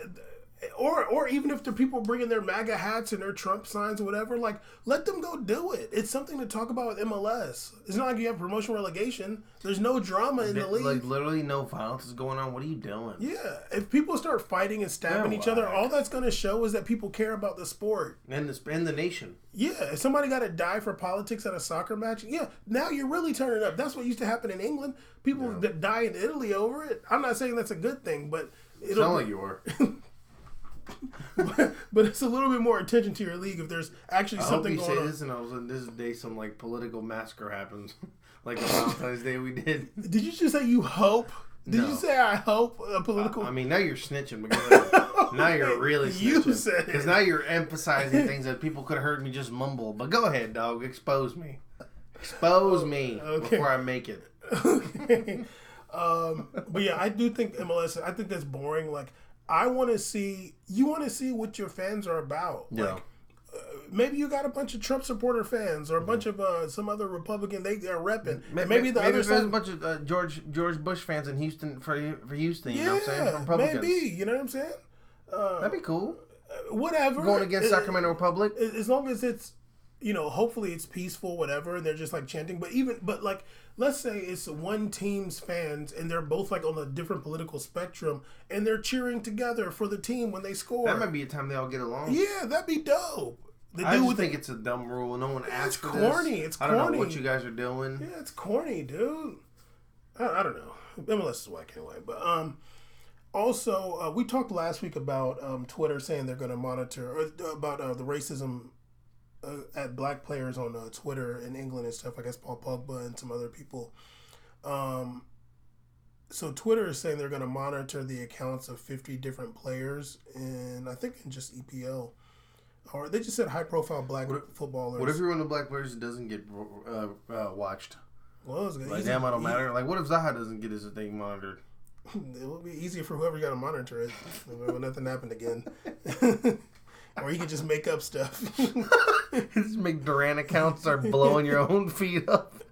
or even if the people bringing their MAGA hats and their Trump signs or whatever, like let them go do it. It's something to talk about with MLS. It's not like you have promotion relegation. There's no drama in the league. Like literally no violence is going on. What are you doing? Yeah, if people start fighting and stabbing each other, all that's going to show is that people care about the sport and the nation. Yeah, if somebody got to die for politics at a soccer match, yeah, now you're really turning up. That's what used to happen in England. People that die in Italy over it. I'm not saying that's a good thing, but it'll sound like you are. but it's a little bit more attention to your league if there's actually something going on. I hope you say this, and all of a sudden this day some like political massacre happens, like the Valentine's Day we did. Did you just say you hope? Did you say I hope a political? I mean, now you're snitching because now you're really snitching. You said it. Because now you're emphasizing things that people could have heard me just mumble. But go ahead, dog. Expose me. Expose me before I make it. Okay. But yeah, I do think MLS. I think that's boring. Like, I want to see. You want to see what your fans are about. Yeah. Like, maybe you got a bunch of Trump supporter fans or a bunch of some other Republican they are repping. Maybe other side, there's a bunch of George Bush fans in Houston for Houston. You know what I'm saying? Republicans. Maybe. You know what I'm saying? That'd be cool. Whatever. Going against Sacramento Republic. As long as it's, hopefully it's peaceful, whatever, and they're just like chanting. But like, let's say it's one team's fans and they're both like on a different political spectrum and they're cheering together for the team when they score. That might be a time they all get along. Yeah, that'd be dope. I just think it's a dumb rule. No one asked for this. It's corny. I don't know what you guys are doing. Yeah, it's corny, dude. I don't know. MLS is whack anyway. But also, we talked last week about Twitter saying they're going to monitor about the racism at black players on Twitter in England and stuff. I guess Paul Pogba and some other people. So Twitter is saying they're going to monitor the accounts of 50 different players, and I think in just EPL. Or they just said high-profile black footballers. What if you're one of the black players that doesn't get watched? Well, it's like, damn, I don't matter. Like, what if Zaha doesn't get his thing monitored? It would be easier for whoever got to monitor it when nothing happened again. Or you could just make up stuff. Just make Durant accounts, start blowing your own feet up.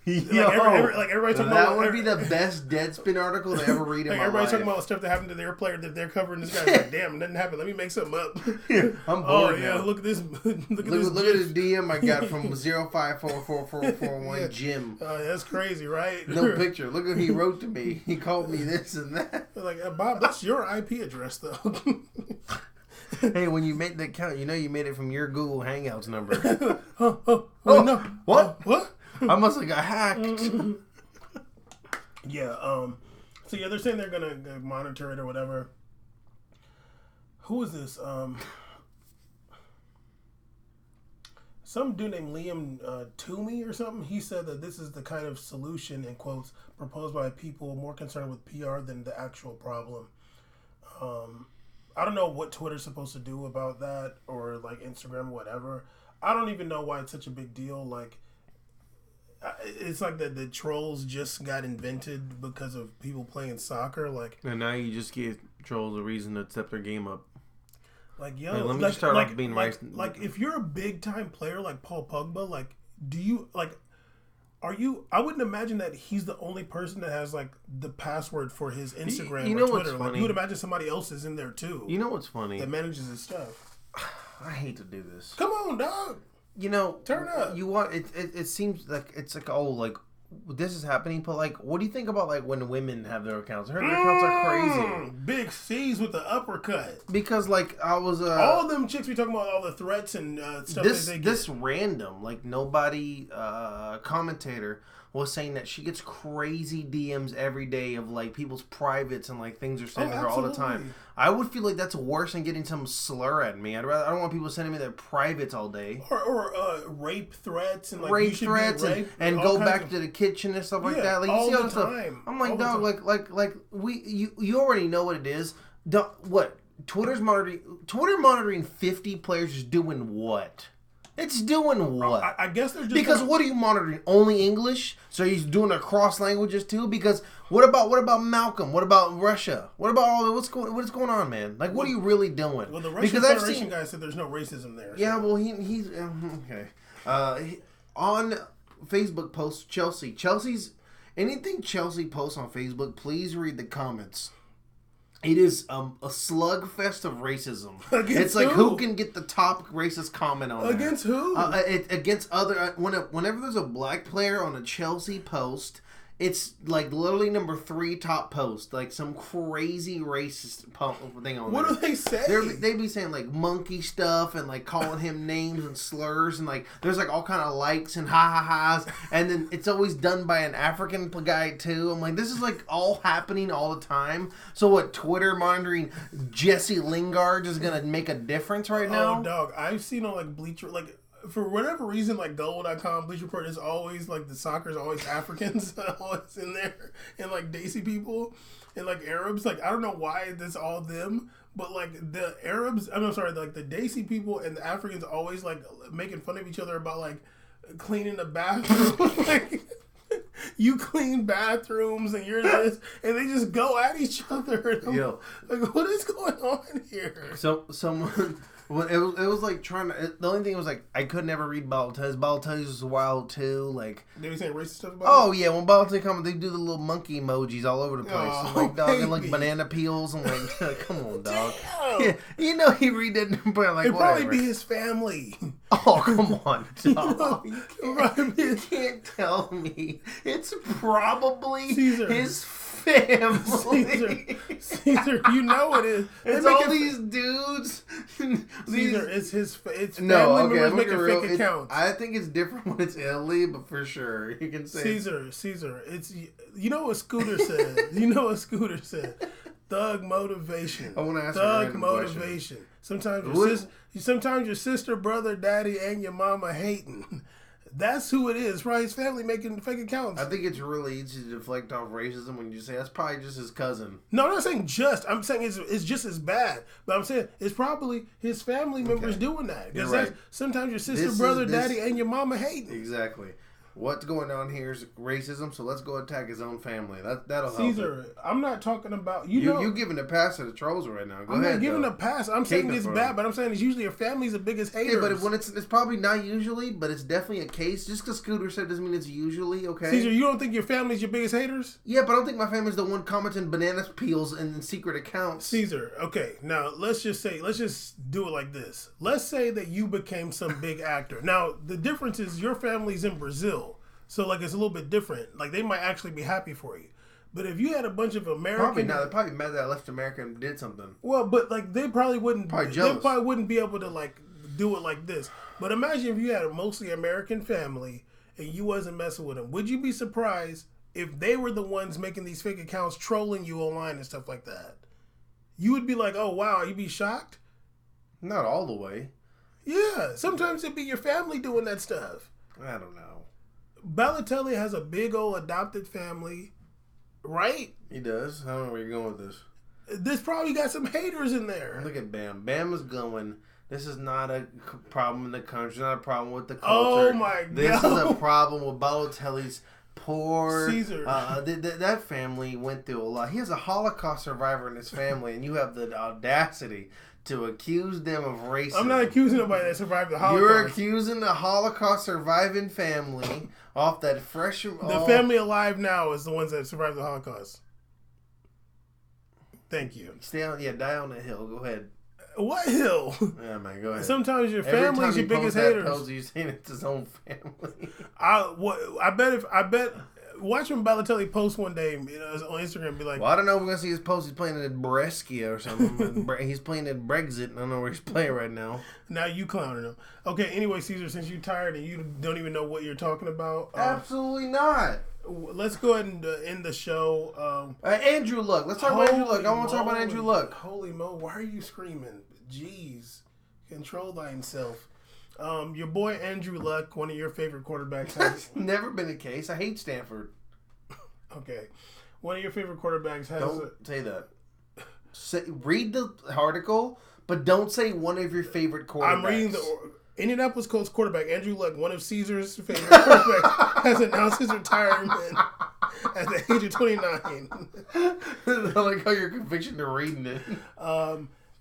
Everybody talking that would be the best Deadspin article to ever read in my life. Everybody's talking about stuff that happened to their player that they're covering. This guy's like, damn, nothing happened. Let me make something up. I'm bored now. Look at this. Look at this DM I got from 0544441 Jim. That's crazy, right? No picture. Look what he wrote to me. He called me this and that. Like, Bob, that's your IP address, though. Hey, when you made the account, you made it from your Google Hangouts number. No. What? I must have got hacked. Yeah. So yeah, they're saying they're gonna monitor it or whatever. Who is this? Some dude named Liam Toomey or something. He said that this is the kind of solution, in quotes, proposed by people more concerned with PR than the actual problem. I don't know what Twitter's supposed to do about that, or like Instagram, whatever. I don't even know why it's such a big deal. Like, it's like the trolls just got invented because of people playing soccer. Like, and now you just give trolls a reason to step their game up. Like, yo, let me just start off being nice. Like, if you're a big time player like Paul Pogba, like, do you like? Are you? I wouldn't imagine that he's the only person that has like the password for his Instagram or Twitter. What's funny? Like, you would imagine somebody else is in there too. You know what's funny? That manages his stuff. I hate to do this. Come on, dog. Turn up. You want it? It seems like it's like this is happening, but like, what do you think about like when women have their accounts? I heard their accounts are crazy. Big C's with the uppercut. Because like I was all them chicks we talking about all the threats and stuff. This random like nobody commentator was saying that she gets crazy DMs every day of like people's privates and like things are sent to her all the time. I would feel like that's worse than getting some slur at me. I don't want people sending me their privates all day. Or rape threats and like rape you should threats be raped, and go back to the kitchen and stuff like that. Like you see all the stuff. I'm like, dog, like you already know what it is. What Twitter monitoring 50 players is doing what? It's doing what? I guess they're just because what are you monitoring? Only English? So he's doing across languages too? Because what about Malcolm? What about Russia? What about all what's going on, man? Like, what are you really doing? Well, the Russian Federation guy said there's no racism there. So. Yeah, well, he's okay. On Facebook posts, Chelsea's anything Chelsea posts on Facebook, please read the comments. It is a slugfest of racism. Against it's like who? who can get the top racist comment on Against there. who? Against other. Whenever there's a black player on a Chelsea post, it's like literally number 3 top post. Like some crazy racist thing on What there. do they say? They be saying like monkey stuff and like calling him names and slurs and like there's like all kind of likes and ha-ha-has and then it's always done by an African guy too. I'm like, this is like all happening all the time. So what, Twitter monitoring Jesse Lingard is gonna make a difference right now? Oh, dog. I've seen on like Bleacher, like for whatever reason, like Goal.com, Bleacher Report is always like the soccer's always Africans always in there and like Desi people and like Arabs. Like I don't know why that's all them, but like the Arabs, I'm sorry, like the Desi people and the Africans always like making fun of each other about like cleaning the bathroom. Like you clean bathrooms and you're this, and they just go at each other. And I'm like, what is going on here? So someone. Well, it was like trying to. The only thing was like I could never read Balotelli. Balotelli was wild too. Like they be saying racist stuff about. Oh yeah, when Balotelli comes, they do the little monkey emojis all over the place. Oh, I'm like dog baby. and like banana peels. I'm like, come on, dog. Yeah, you know he read it, but like it'd probably whatever. be his family. Oh come on, dog. You You can't tell me it's probably Caesar. his family. Caesar, you know it is. They It's make all it- these dudes. Caesar, it's his. It's family No, okay, members I'm making real. fake accounts. I think it's different when it's Italy, but for sure you can say Caesar, it's you know what Scooter said. You know what Scooter said. Thug motivation. I want to ask a Thug random motivation. Sometimes your sister, brother, daddy, and your mama hating. That's who it is. Right? His family making fake accounts. I think it's really easy to deflect off racism when you say that's probably just his cousin. No, I'm not saying just. I'm saying it's just as bad. But I'm saying it's probably his family members doing that. Because You're right. sometimes your sister, brother, daddy, and your mama hating. Exactly. What's going on here is racism, so let's go attack his own family. That'll help. Caesar, I'm not talking about you. You giving a pass to the trolls right now. Go I'm ahead. not giving though. a pass. I'm saying it it's for bad, him. but I'm saying it's usually your family's the biggest haters. Yeah, but when it's probably not usually, but it's definitely a case. Just because Scooter said doesn't mean it's usually, okay? Caesar, you don't think your family's your biggest haters? Yeah, but I don't think my family's the one commenting banana peels in secret accounts. Caesar, okay, now let's just do it like this. Let's say that you became some big actor. Now, the difference is your family's in Brazil, so like it's a little bit different. Like they might actually be happy for you. But if you had a bunch of American, Probably not. They're probably mad that I left America and did something. well, but like they probably wouldn't. Probably They jealous. probably wouldn't be able to like do it like this. But imagine if you had a mostly American family and you wasn't messing with them. Would you be surprised if they were the ones making these fake accounts, trolling you online and stuff like that? You would be like, oh wow, you'd be shocked. Not all the way. Yeah, sometimes it'd be your family doing that stuff. I don't know. Balotelli has a big old adopted family, right? He does. I don't know where you're going with this. This probably got some haters in there. Look at Bam. Bam is going. This is not a problem in the country. Not a problem with the Oh culture. my This God. is a problem with Balotelli's poor. Caesar. That family went through a lot. He has a Holocaust survivor in his family, and you have the audacity to accuse them of racism. I'm not accusing nobody that survived the Holocaust. You're accusing the Holocaust surviving family off that fresh. The family alive now is the ones that survived the Holocaust. Thank you. Die on the hill. Go ahead. What hill? Yeah, man, go ahead. Sometimes your Every family's time your he biggest posts that haters. post, he's saying it's his own family. I bet. Watch when Balotelli posts one day, on Instagram, and be like, Well, I don't know if we're going to see his post. He's playing in Brescia or something. He's playing in Brexit. I don't know where he's playing right now. now you clowning him. Okay, anyway, Caesar, since you're tired and you don't even know what you're talking about, Absolutely not. let's go ahead and end the show. Andrew Luck. Let's talk about Andrew Luck. I want to talk about moly. Andrew Luck. Holy mo, why are you screaming? Jeez. Control thyself. Your boy Andrew Luck, one of your favorite quarterbacks, has... Never been the case. I hate Stanford. Okay. One of your favorite quarterbacks has... Don't say that. Read the article, but don't say one of your favorite quarterbacks. I'm reading the... Indianapolis Colts quarterback Andrew Luck, one of Caesar's favorite quarterbacks, has announced his retirement at the age of 29. I like how your conviction to reading it.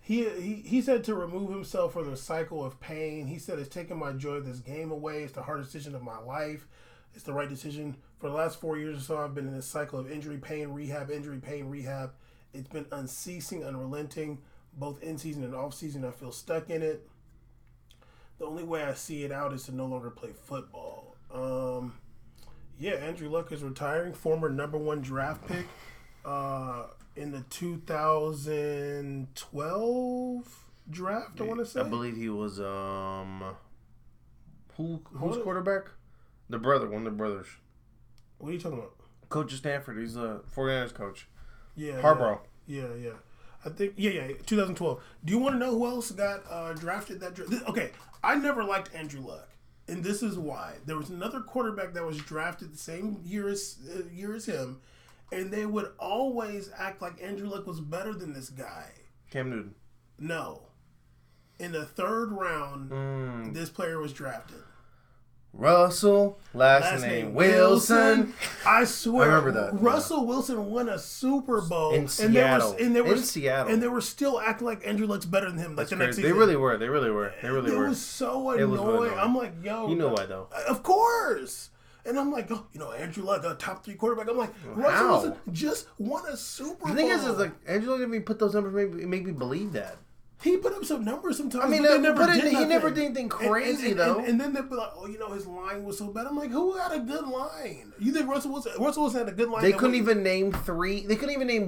He said to remove himself from the cycle of pain. He said, it's taking my joy of this game away. It's the hardest decision of my life. It's the right decision. For the last 4 years or so, I've been in this cycle of injury, pain, rehab, It's been unceasing, unrelenting, both in season and off season. I feel stuck in it. The only way I see it out is to no longer play football. Andrew Luck is retiring. Former number 1 draft pick in the 2012 draft, I want to say. I believe he was who's quarterback? The brother, one of the brothers. What are you talking about? Coach of Stanford. He's a 49ers coach. Yeah. Harbaugh. Yeah. I think 2012. Do you want to know who else got drafted that draft? Okay, I never liked Andrew Luck. And this is why. There was another quarterback that was drafted the same year as him, and they would always act like Andrew Luck was better than this guy. Cam Newton. No. In the 3rd round, this player was drafted. Russell, last name Wilson. I swear, I remember that. Russell Wilson won a Super Bowl in Seattle. And they were still acting like Andrew Luck's better than him. Like the next season. They really were. It was so annoying. I'm like, yo, you know why though? Of course. And I'm like, Andrew Luck, a top 3 quarterback. I'm like, Russell Wilson just won a Super Bowl. The thing is like Andrew Luck didn't even put those numbers. Make me believe that. He put up some numbers sometimes. I mean, he never did anything crazy though. And then they'd be like, his line was so bad. I'm like, who had a good line? You think Russell Wilson had a good line? They couldn't even name 3. They couldn't even name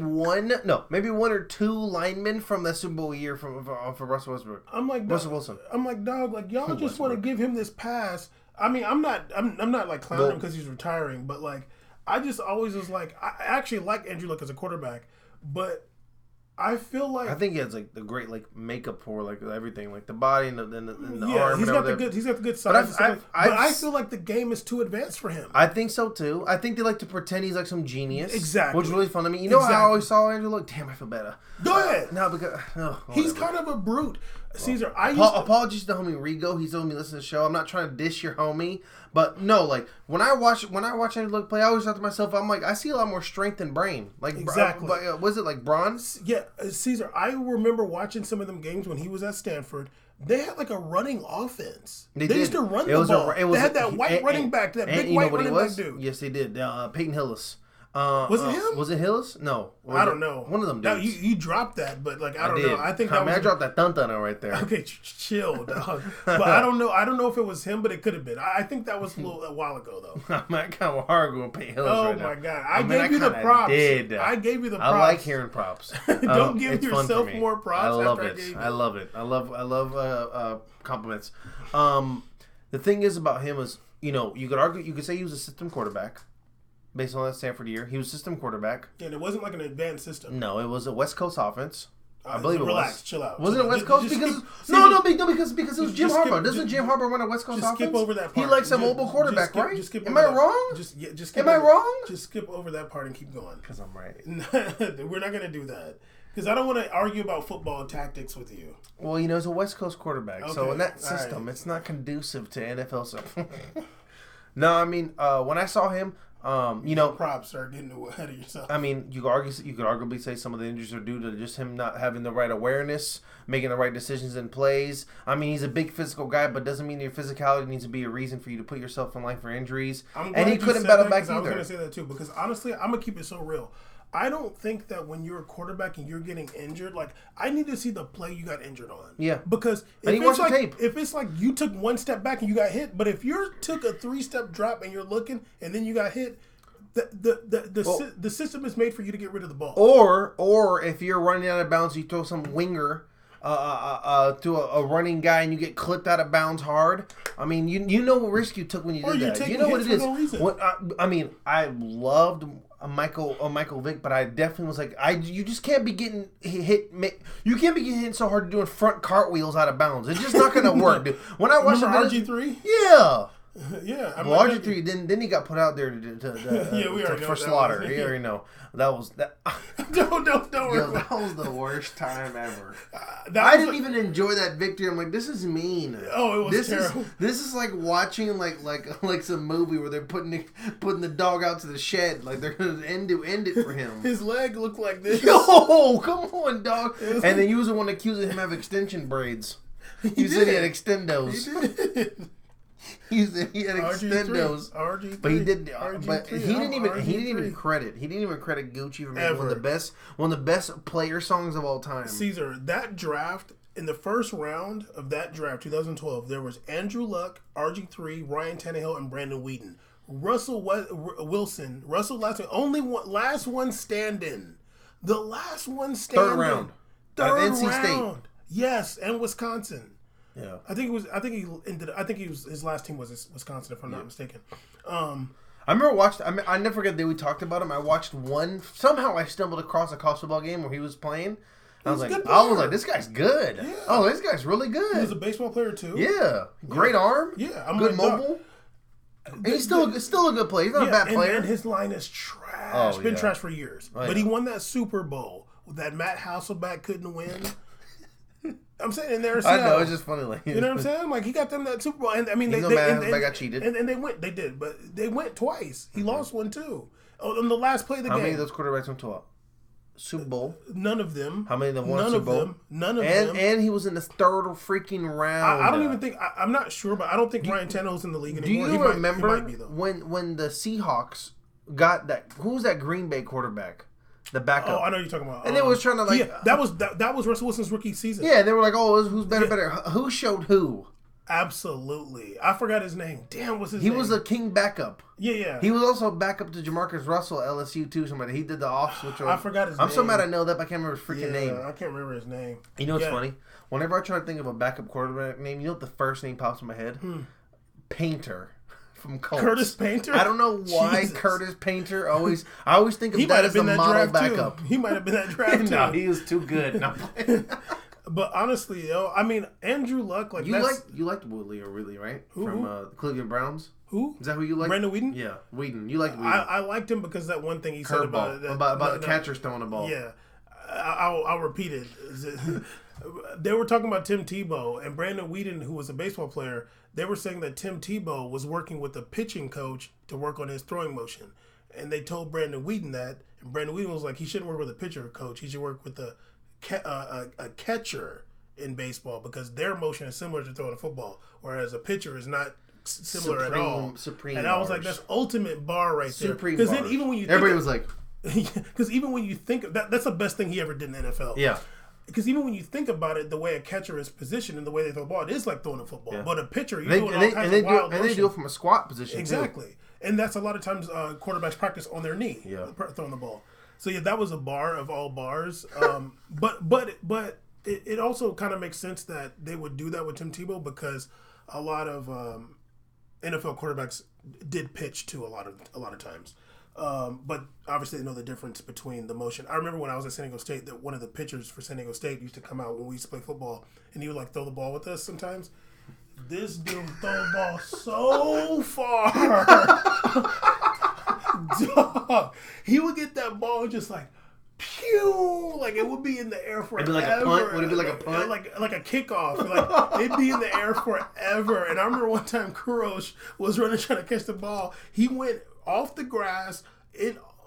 maybe 1 or 2 linemen from that Super Bowl year for Russell Westbrook. I'm like, Russell Wilson. I'm like, dog, like y'all just want to give him this pass. I mean, I'm not like clowning him because he's retiring, but like, I just always was like, I actually like Andrew Luck as a quarterback, but I feel like I think he has like the great like makeup for like everything, like the body and the arm. He's got the good size. But I feel like the game is too advanced for him. I think so too. I think they like to pretend he's like some genius, exactly, which is really fun to me. You know how I always saw Andrew Luck? Damn, I feel better. Go ahead. No, because he's kind of a brute. Caesar, apologies to the homie Rigo. He's told me listen to the show. I'm not trying to dish your homie, but no, like when I watch Andrew Luck play, I always thought to myself, I'm like, I see a lot more strength and brain. Like exactly. Was it like bronze? Yeah, Caesar. I remember watching some of them games when he was at Stanford. They had like a running offense. They used to run the ball. They had that white running back, that big white running back dude. Yes, they did. Peyton Hillis. Was it him? Was it Hillis? No. I don't know. One of them dudes. No, you dropped that, but like I don't know. I think I dropped that dun right there. Okay, chill, dog. But I don't know. I don't know if it was him, but it could have been. I think that was a while ago though. I'm kind of hard going to pay Hillis right now. Oh my god! I gave you the props. I gave you the props. I like hearing props. Don't give yourself more props. I love it. I love it. I love compliments. The thing is about him is, you could say he was a system quarterback. Based on that Stanford year, he was system quarterback. Yeah, and it wasn't like an advanced system. No, it was a West Coast offense. I believe it was. Relax, chill out. Wasn't it West Coast? Because it was Jim Harbaugh. Doesn't Jim Harbaugh run a West Coast offense? Skip over that part. He likes a mobile quarterback, right? Am I wrong? Am I wrong? Just skip over that part and keep going. Because I'm right. We're not going to do that. Because I don't want to argue about football tactics with you. Well, it's a West Coast quarterback. Okay. So in that system, it's not conducive to NFL stuff. No, I mean, when I saw him, props start getting ahead of yourself. I mean, you could arguably say some of the injuries are due to just him not having the right awareness, making the right decisions and plays. I mean, he's a big physical guy, but doesn't mean your physicality needs to be a reason for you to put yourself in line for injuries. And he couldn't battle back either. I was going to say that too, because honestly, I'm going to keep it so real. I don't think that when you're a quarterback and you're getting injured, like, I need to see the play you got injured on. Yeah. Because if it's like you took 1 step back and you got hit, but if you took a 3-step drop and you're looking and then you got hit, the system is made for you to get rid of the ball. Or if you're running out of bounds, you throw some winger to a running guy and you get clipped out of bounds hard. I mean, you know what risk you took when you did that. You know what it is. I loved Michael Vick, but I definitely was like, you just can't be getting hit. You can't be getting hit so hard doing front cartwheels out of bounds. It's just not going to work, dude. When I watched RG3, yeah. Yeah, well, RG3 then he got put out there for slaughter. You already know that was that. Don't. Yo, that was the worst time ever. I didn't even enjoy that victory. I'm like, this is mean. Oh, it was terrible. This is like watching like some movie where they're putting the dog out to the shed. Like they're gonna end it for him. His leg looked like this. Yo, come on, dog. And then you was the one accusing him of extension braids. You said he had extendos. He did. He had extendos, RG3, but he didn't. RG3, But he didn't even credit Gucci for making one of the best player songs of all time. Caesar, that draft in the first round of that draft, 2012, there was Andrew Luck, RG3, Ryan Tannehill, and Brandon Whedon. Russell last one standing. The last one standing. Third round. Third NC round. State. Yes, and Wisconsin. Yeah. I think his last team was Wisconsin, if I'm not mistaken. I remember I never forget that we talked about him. I watched one. Somehow I stumbled across a college football game where he was playing. I was like, this guy's good. Yeah. Oh, this guy's really good. He was a baseball player too. Yeah. Great arm. Yeah. Good mobile. He's still a good player. He's not a bad player. And his line is trash. Been trash for years. Oh, but he won that Super Bowl that Matt Hasselbeck couldn't win. I'm saying in there. I know, it's just funny. Like, you know what I'm saying? Like, he got them that Super Bowl. And I mean, they got cheated. And they went. They did. But they went twice. He lost one too. Oh, on the last play of the game. How many of those quarterbacks went to a Super Bowl? None of them. How many of them won Super Bowl? None of them. And he was in the third freaking round. I don't even think. I'm not sure, but I don't think Ryan Tannehill's in the league anymore. Do you remember he might be, though. when the Seahawks got that? Who was that Green Bay quarterback? The backup. Oh, I know what you're talking about. And they was trying to that was Russell Wilson's rookie season. Yeah, they were like, oh, who's better? Who showed who? Absolutely. I forgot his name. Damn, what's his name? He was a king backup. Yeah. He was also backup to Jamarcus Russell at LSU too. Somebody he did the off switch. I forgot his name. I'm so mad I know that, but I can't remember his freaking name. I can't remember his name. You know what's funny? Whenever I try to think of a backup quarterback name, you know what the first name pops in my head? Painter. From Colts. Curtis Painter? I don't know why Jesus. Curtis Painter always. I always think of that as the model backup. He might have been that draft too. No, he was too good. But honestly, I mean, Andrew Luck, you liked Woodley or Ridley, right? From Cleveland Browns. Who? Is that who you like? Brandon Whedon? Yeah, Whedon. You liked Whedon. I liked him because that one thing he said about the catchers throwing the ball. Yeah, I'll repeat it. They were talking about Tim Tebow and Brandon Whedon, who was a baseball player. They were saying that Tim Tebow was working with the pitching coach to work on his throwing motion. And they told Brandon Whedon that. And Brandon Whedon was like, he shouldn't work with a pitcher coach. He should work with a catcher in baseball because their motion is similar to throwing a football, whereas a pitcher is not similar at all. And I was like, that's ultimate bar right there. Because then even when you everybody was like, because even when you think of that, that's the best thing he ever did in the NFL. Yeah. Because even when you think about it, the way a catcher is positioned and the way they throw the ball, it is like throwing a football. Yeah. But a pitcher, you're doing all kinds of wild motion. And they do it from a squat position, exactly. Too. And that's a lot of times quarterbacks practice on their knee, throwing the ball. So yeah, that was a bar of all bars. But it also kind of makes sense that they would do that with Tim Tebow because a lot of NFL quarterbacks did pitch too a lot of times. But obviously they know the difference between the motion. I remember when I was at San Diego State that one of the pitchers for San Diego State used to come out when we used to play football and he would like throw the ball with us sometimes. This dude throw the ball so far. Dog. He would get that ball and just like pew, like it would be in the air forever. It'd be like a punt. Would it be like a punt? Like a kickoff. Like it'd be in the air forever. And I remember one time Kurosh was running trying to catch the ball. He went off the grass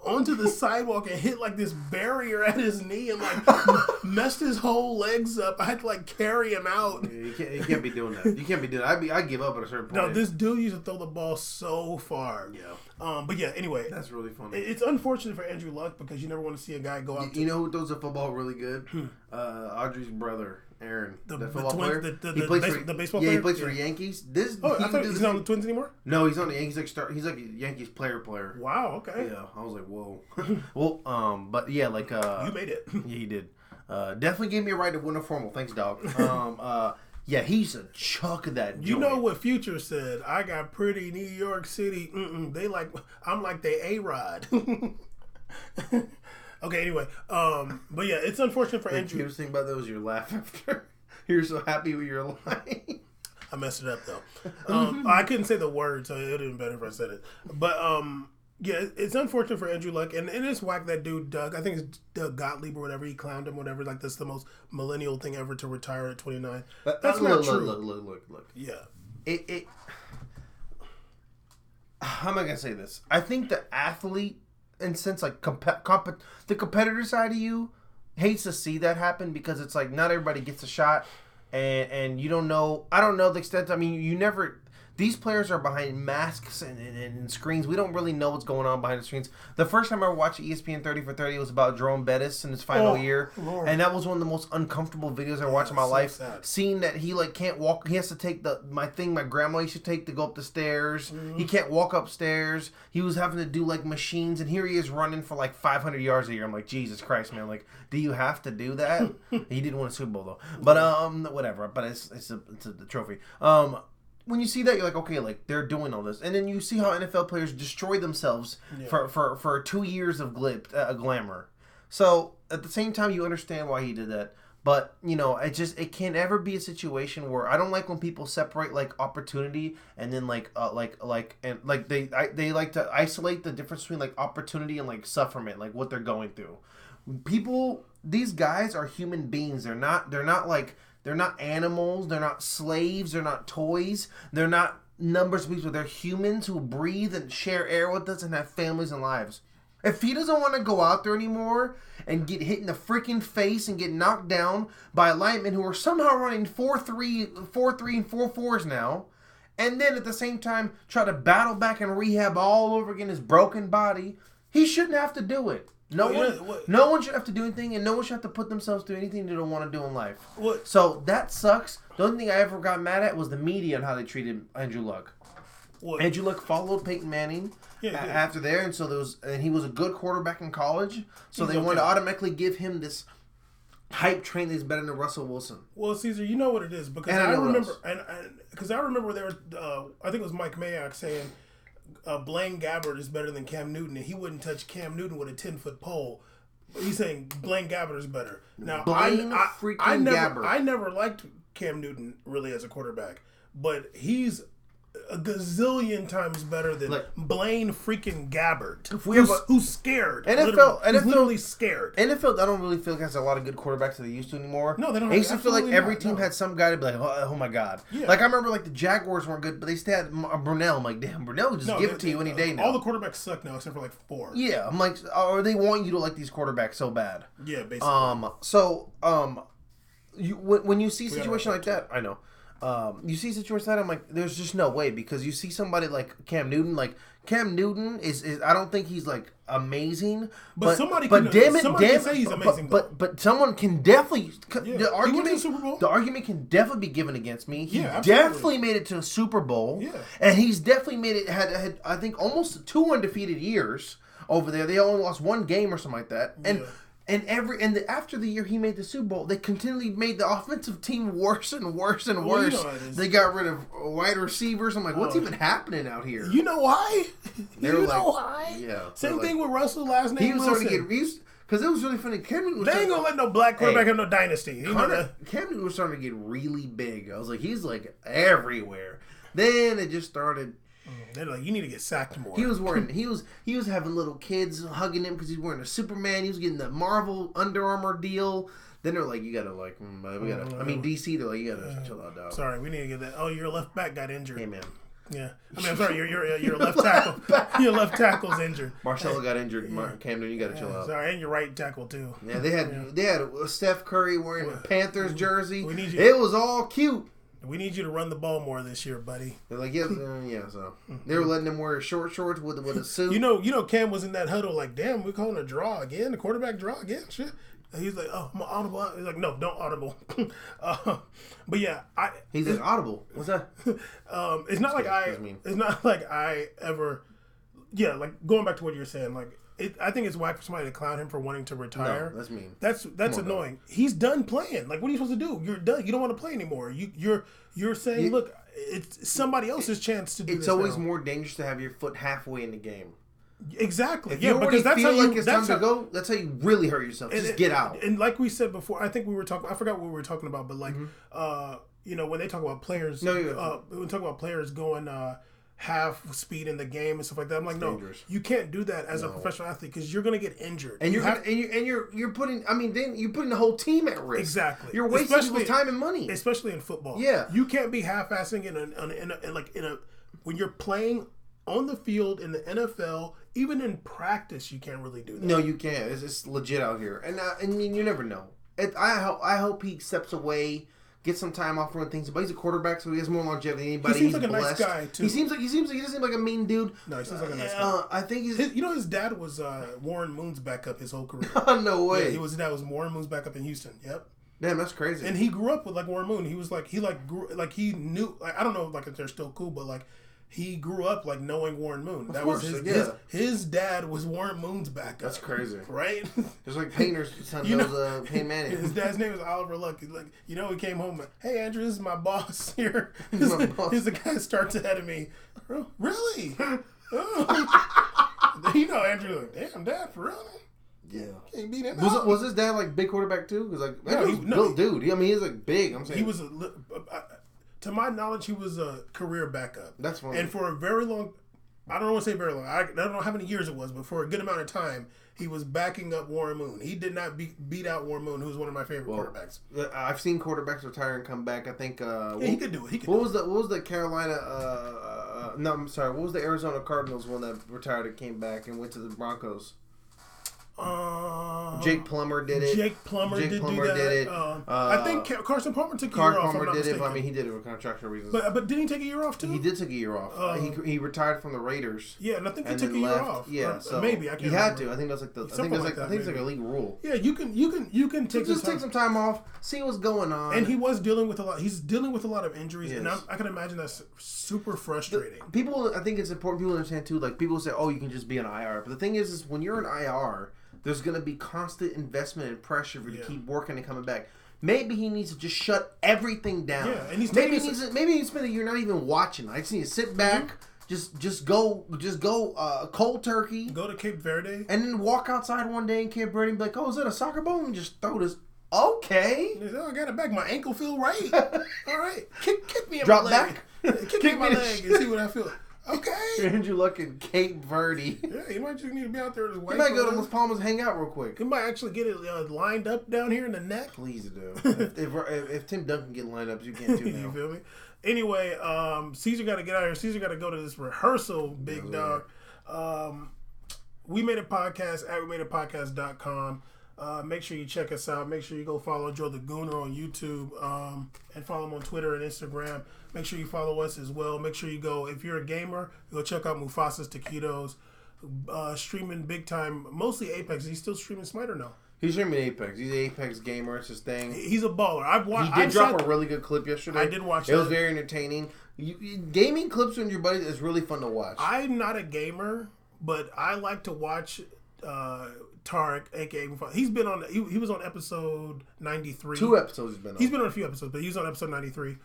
onto the sidewalk and hit like this barrier at his knee and like messed his whole legs up. I had to like carry him out. Yeah, you can't be doing that. You can't be doing that. I give up at a certain point. No, this dude used to throw the ball so far. Yeah. But yeah, anyway. That's really funny. It's unfortunate for Andrew Luck because you never want to see a guy go out. You know who throws the football really good? Audrey's brother. Aaron, the football player. He plays for the baseball player. Yeah, he plays for the Yankees. I thought he's not on the Twins anymore. No, he's on the Yankees. He's like a Yankees player. Wow. Okay. Yeah, I was like, whoa. Well, but yeah, like you made it. Yeah, he did. Definitely gave me a ride to win a formal. Thanks, dog. Yeah, he's a chuck of that. You know what Future said? I got pretty New York City. I'm like the A-Rod. Okay, anyway, but yeah, it's unfortunate for Andrew. The cutest thing about that was your laugh after. You're so happy with your line. I messed it up though. I couldn't say the word, so it would have been better if I said it. But yeah, it's unfortunate for Andrew Luck, and it's whack that dude Doug. I think it's Doug Gottlieb or whatever. He clowned him, whatever. Like that's the most millennial thing ever to retire at 29. That's not true. Look. Yeah. It. How am I gonna say this? I think the athlete. And since like the competitor side of you hates to see that happen because it's like not everybody gets a shot, and you don't know. I don't know the extent. I mean, you never. These players are behind masks and screens. We don't really know what's going on behind the screens. The first time I ever watched ESPN 30 for 30 was about Jerome Bettis in his final year. Lord. And that was one of the most uncomfortable videos I watched in my life. Sad. Seeing that he can't walk. He has to take my grandma used to take to go up the stairs. He can't walk upstairs. He was having to do machines, and here he is running for 500 yards a year. I'm like, Jesus Christ, man. Do you have to do that? He didn't win a Super Bowl though. But whatever. But it's a trophy. When you see that, you're like, okay, they're doing all this, and then you see how NFL players destroy themselves for 2 years of glamour. So at the same time, you understand why he did that, but it can't ever be a situation where I don't like when people separate opportunity and then they like to isolate the difference between opportunity and sufferment, what they're going through. These guys are human beings. They're not animals. They're not slaves. They're not toys. They're not numbers of people. They're humans who breathe and share air with us and have families and lives. If he doesn't want to go out there anymore and get hit in the freaking face and get knocked down by linemen who are somehow running 4.3 and 4.4s now, and then at the same time try to battle back and rehab all over again his broken body, he shouldn't have to do it. No one should have to do anything, and no one should have to put themselves through anything they don't want to do in life. What? So that sucks. The only thing I ever got mad at was the media and how they treated Andrew Luck. What? Andrew Luck followed Peyton Manning after there, and so and he was a good quarterback in college. So they wanted to automatically give him this hype train that's better than Russell Wilson. Well, Caesar, you know what it is because I remember, because I remember there was, I think it was Mike Mayock saying. Blaine Gabbert is better than Cam Newton, and he wouldn't touch Cam Newton with a 10-foot pole. He's saying Blaine Gabbert is better. Now, I never liked Cam Newton really as a quarterback, but he's a gazillion times better than Blaine freaking Gabbert, who's scared. NFL, literally scared. NFL, I don't really feel like has a lot of good quarterbacks that they used to anymore. No, they don't. I used to feel like every team had some guy to be like, oh my god. Yeah. I remember the Jaguars weren't good, but they still had Brunell. I'm like, damn, Brunell would just give it to you any day now. All the quarterbacks suck now except for 4. Yeah, I'm like, or they want you to like these quarterbacks so bad. Yeah, basically. When you see a situation like that, I know. You see situations like that, I'm like, there's just no way, because you see somebody like Cam Newton. Cam Newton is I don't think he's amazing, but somebody can say he's amazing. But someone can definitely the argument can definitely be given against me. He absolutely. Definitely made it to a Super Bowl. Yeah, and he's definitely made it. Had I think almost 2 undefeated years over there. They only lost 1 game or something like that, and. After the year he made the Super Bowl, they continually made the offensive team worse and worse and worse. They got rid of wide receivers. I'm like, what's even happening out here? You know why? You know why? Yeah. Same thing with Russell. Last name he was Wilson. starting to get because it was really funny. They ain't gonna let no black quarterback have no dynasty. Cam Newton was starting to get really big. I was like, he's everywhere. Then it just started. They're like, you need to get sacked more. He was wearing. He was having little kids hugging him because he's wearing a Superman. He was getting the Marvel Under Armour deal. Then they're like, you gotta we gotta. I mean, DC. They're like, you gotta chill out, dog. Sorry, we need to get that. Oh, your left back got injured. Hey, man. Yeah, I mean, I'm sorry, your left tackle. Your left tackle's injured. Marcelo got injured. Cam Newton, you gotta chill out. Sorry, and your right tackle too. Yeah, they had Steph Curry wearing a Panthers jersey. We need you. It was all cute. We need you to run the ball more this year, buddy. They're like, yeah, so they were letting him wear short shorts with a suit. You know, Cam was in that huddle like, damn, we're calling a draw again, the quarterback draw again, shit. And he's like, oh, I'm audible. He's like, no, don't audible. But yeah, he's like, audible. What's that? It's not like I ever. Yeah, going back to what you're saying, I think it's whack for somebody to clown him for wanting to retire. No, that's mean. That's annoying. He's done playing. What are you supposed to do? You're done. You don't want to play anymore. You're saying, look, it's somebody else's chance to do this. It's always more dangerous to have your foot halfway in the game. Exactly. If you already feel like it's time to go, that's how you really hurt yourself. Just get out. And like we said before, I think we were talking. I forgot what we were talking about, but when they talk about players, when we talk about players going half speed in the game and stuff like that, I'm like, no, you can't do that as a professional athlete because you're going to get injured. And you're putting. I mean, then you're putting the whole team at risk. Exactly. You're wasting people's time and money, especially in football. Yeah. You can't be half-assing when you're playing on the field in the NFL. Even in practice, you can't really do that. No, you can't. It's legit out here, and you never know. I hope he steps away, get some time off from things. But he's a quarterback, so he has more longevity than anybody. He seems like he's a nice guy too. He doesn't seem like a mean dude. No, he seems like a nice guy. I think his dad was Warren Moon's backup his whole career. No way. Yeah, his dad was Warren Moon's backup in Houston. Yep. Damn, that's crazy. And he grew up with like Warren Moon. He was like he knew, like, I don't know like if they're still cool, but like he grew up like knowing Warren Moon. That was his dad was Warren Moon's backup. That's crazy, right? Just like Painter's son knows Payne Manning. His dad's name is Oliver Luck. Like, he came home. Hey, Andrew, this is my boss here. He's my boss. He's the guy that starts ahead of me. Oh, really? Oh. Andrew like, damn, Dad, for real? Yeah. Can't beat him. Was his dad like big quarterback too? Because like dude. I mean, he's like big. I'm saying he was to my knowledge, he was a career backup. That's funny. And for a very long, I don't want to say very long. I don't know how many years it was, but for a good amount of time, he was backing up Warren Moon. He did not beat out Warren Moon, who was one of my favorite quarterbacks. I've seen quarterbacks retire and come back. I think he could do it. What was the Carolina? No, I'm sorry. What was the Arizona Cardinals one that retired and came back and went to the Broncos? Jake Plummer did it. Jake Plummer did it. I think Carson Palmer took a year off. Palmer did it, but I mean, he did it for contractual reasons. But didn't he take a year off too? He did take a year off. He retired from the Raiders. Yeah, and I think he took a year off. Yeah, so maybe I can't. He had to. I think that's like the. I think it's like a league rule. Yeah, you can take some time off, see what's going on. And he was dealing with a lot. He's dealing with a lot of injuries, and I can imagine that's super frustrating. I think it's important people understand too. Like people say, "Oh, you can just be an IR," but the thing is when you're an IR. There's going to be constant investment and pressure for you to keep working and coming back. Maybe he needs to just shut everything down. Yeah, and maybe he needs spend a year not even watching. I just need to sit back, just go cold turkey. Go to Cape Verde, and then walk outside one day in Cape Verde and be like, "Oh, is that a soccer ball?" And just throw this. Okay. I got it back. My ankle feel right. All right, kick me in Drop my leg. back. Kick me in my leg and see what I feel. Okay. Andrew Luck in Cape Verde. Yeah, he might just need to be out there with his wife. He might go to Las Palmas, hang out real quick. He might actually get it lined up down here in the neck. Please do. if Tim Duncan get lined up, you can't do now. You feel me? Anyway, Caesar got to get out of here. Caesar got to go to this rehearsal, big dog. We Made a Podcast at WeMadeAPodcast.com. Make sure you check us out. Make sure you go follow Joe the Gooner on YouTube and follow him on Twitter and Instagram. Make sure you follow us as well. Make sure you go, if you're a gamer, go check out Mufasa's Taquitos. Streaming big time, mostly Apex. He's still streaming Smite or no? He's streaming Apex. He's an Apex gamer. It's his thing. He's a baller. He did drop a really good clip yesterday. I did watch it. It was very entertaining. Gaming clips with your buddies is really fun to watch. I'm not a gamer, but I like to watch Tarek, aka Mufasa. He's been on. He was on episode 93. 2 episodes he's been on. He's been on a few episodes, but he was on episode 93.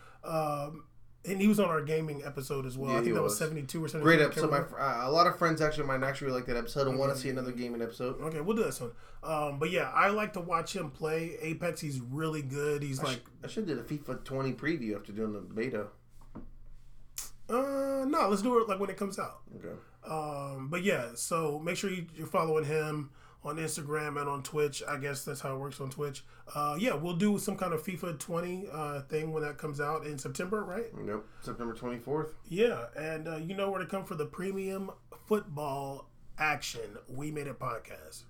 And he was on our gaming episode as well. Yeah, I think that was 72 or 73. Great episode. A lot of friends might actually like that episode and want to see another gaming episode. Okay, we'll do that soon. But yeah, I like to watch him play Apex. He's really good. He's I should did a FIFA 20 preview after doing the beta. No, let's do it like when it comes out. Okay. But yeah, so make sure you're following him on Instagram and on Twitch. I guess that's how it works on Twitch. Yeah, we'll do some kind of FIFA 20 thing when that comes out in September, right? Nope, September 24th. Yeah, and you know where to come for the premium football action. We Made It Podcast.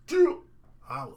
Holla.